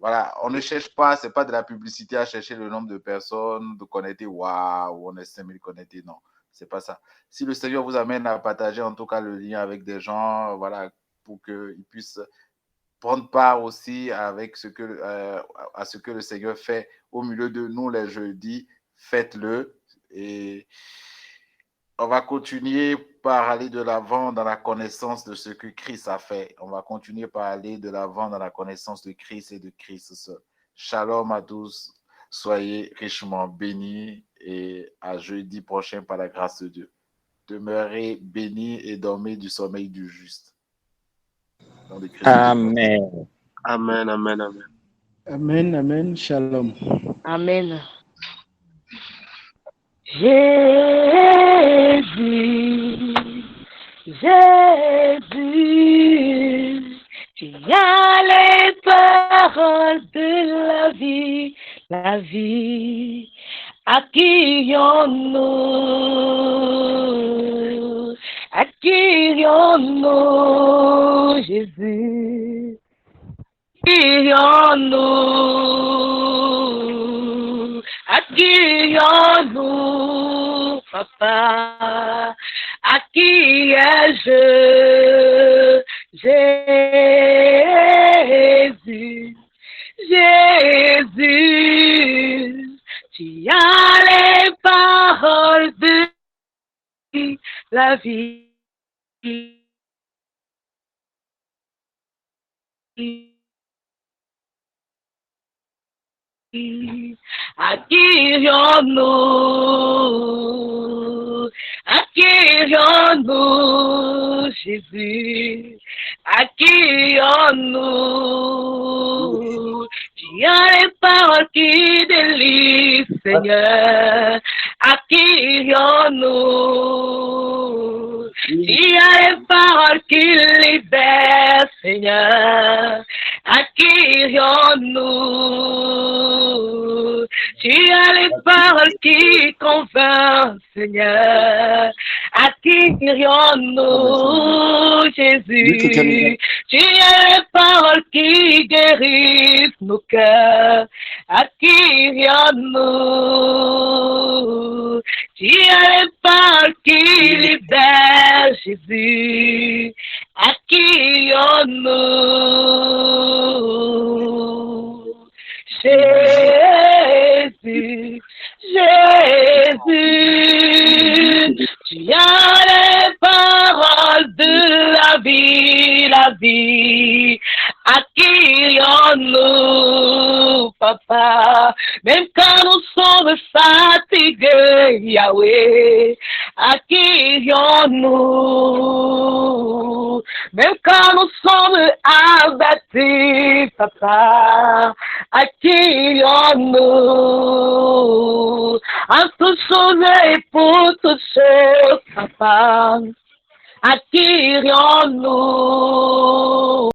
Voilà, on ne cherche pas, c'est pas de la publicité à chercher le nombre de personnes de connecter. Waouh, on est 5000 connectés. Non, c'est pas ça. Si le Seigneur vous amène à partager en tout cas le lien avec des gens, voilà, pour qu'ils puissent prendre part aussi avec à ce que le Seigneur fait au milieu de nous les jeudis, faites-le. Et on va continuer par aller de l'avant dans la connaissance de ce que Christ a fait. On va continuer par aller de l'avant dans la connaissance de Christ et de Christ seul. Shalom à tous. Soyez richement bénis et à jeudi prochain par la grâce de Dieu. Demeurez bénis et dormez du sommeil du juste. Amen. Amen, amen, amen. Amen, amen, shalom. Amen. Jésus, tu as les paroles de la vie, accueillons-nous, Jésus, accueillons-nous, Papa, à qui ai-je, Jésus, tu as les paroles de la vie. Accueillons-nous, Jésus, accueillons-nous. Tu as les paroles qui délivrent, Seigneur, accueillons-nous. Tu as les paroles qui libèrent, Seigneur, accueillons-nous. Tu as les paroles qui convainquent, Seigneur, accueillons-nous, Jésus. Tu as les paroles qui guérissent nos cœurs, accueillons-nous. Tu as les paroles qui libèrent, Jésus, accueillons-nous. Jésus, tu as les paroles de la vie, accueillons-nous, Papa, même quand nous sommes fatigués, Yahweh, accueillons-nous, même quand nous sommes abattus, Papa, accueillons-nous, en toutes choses et pour toutes choses, Papa, accueillons-nous.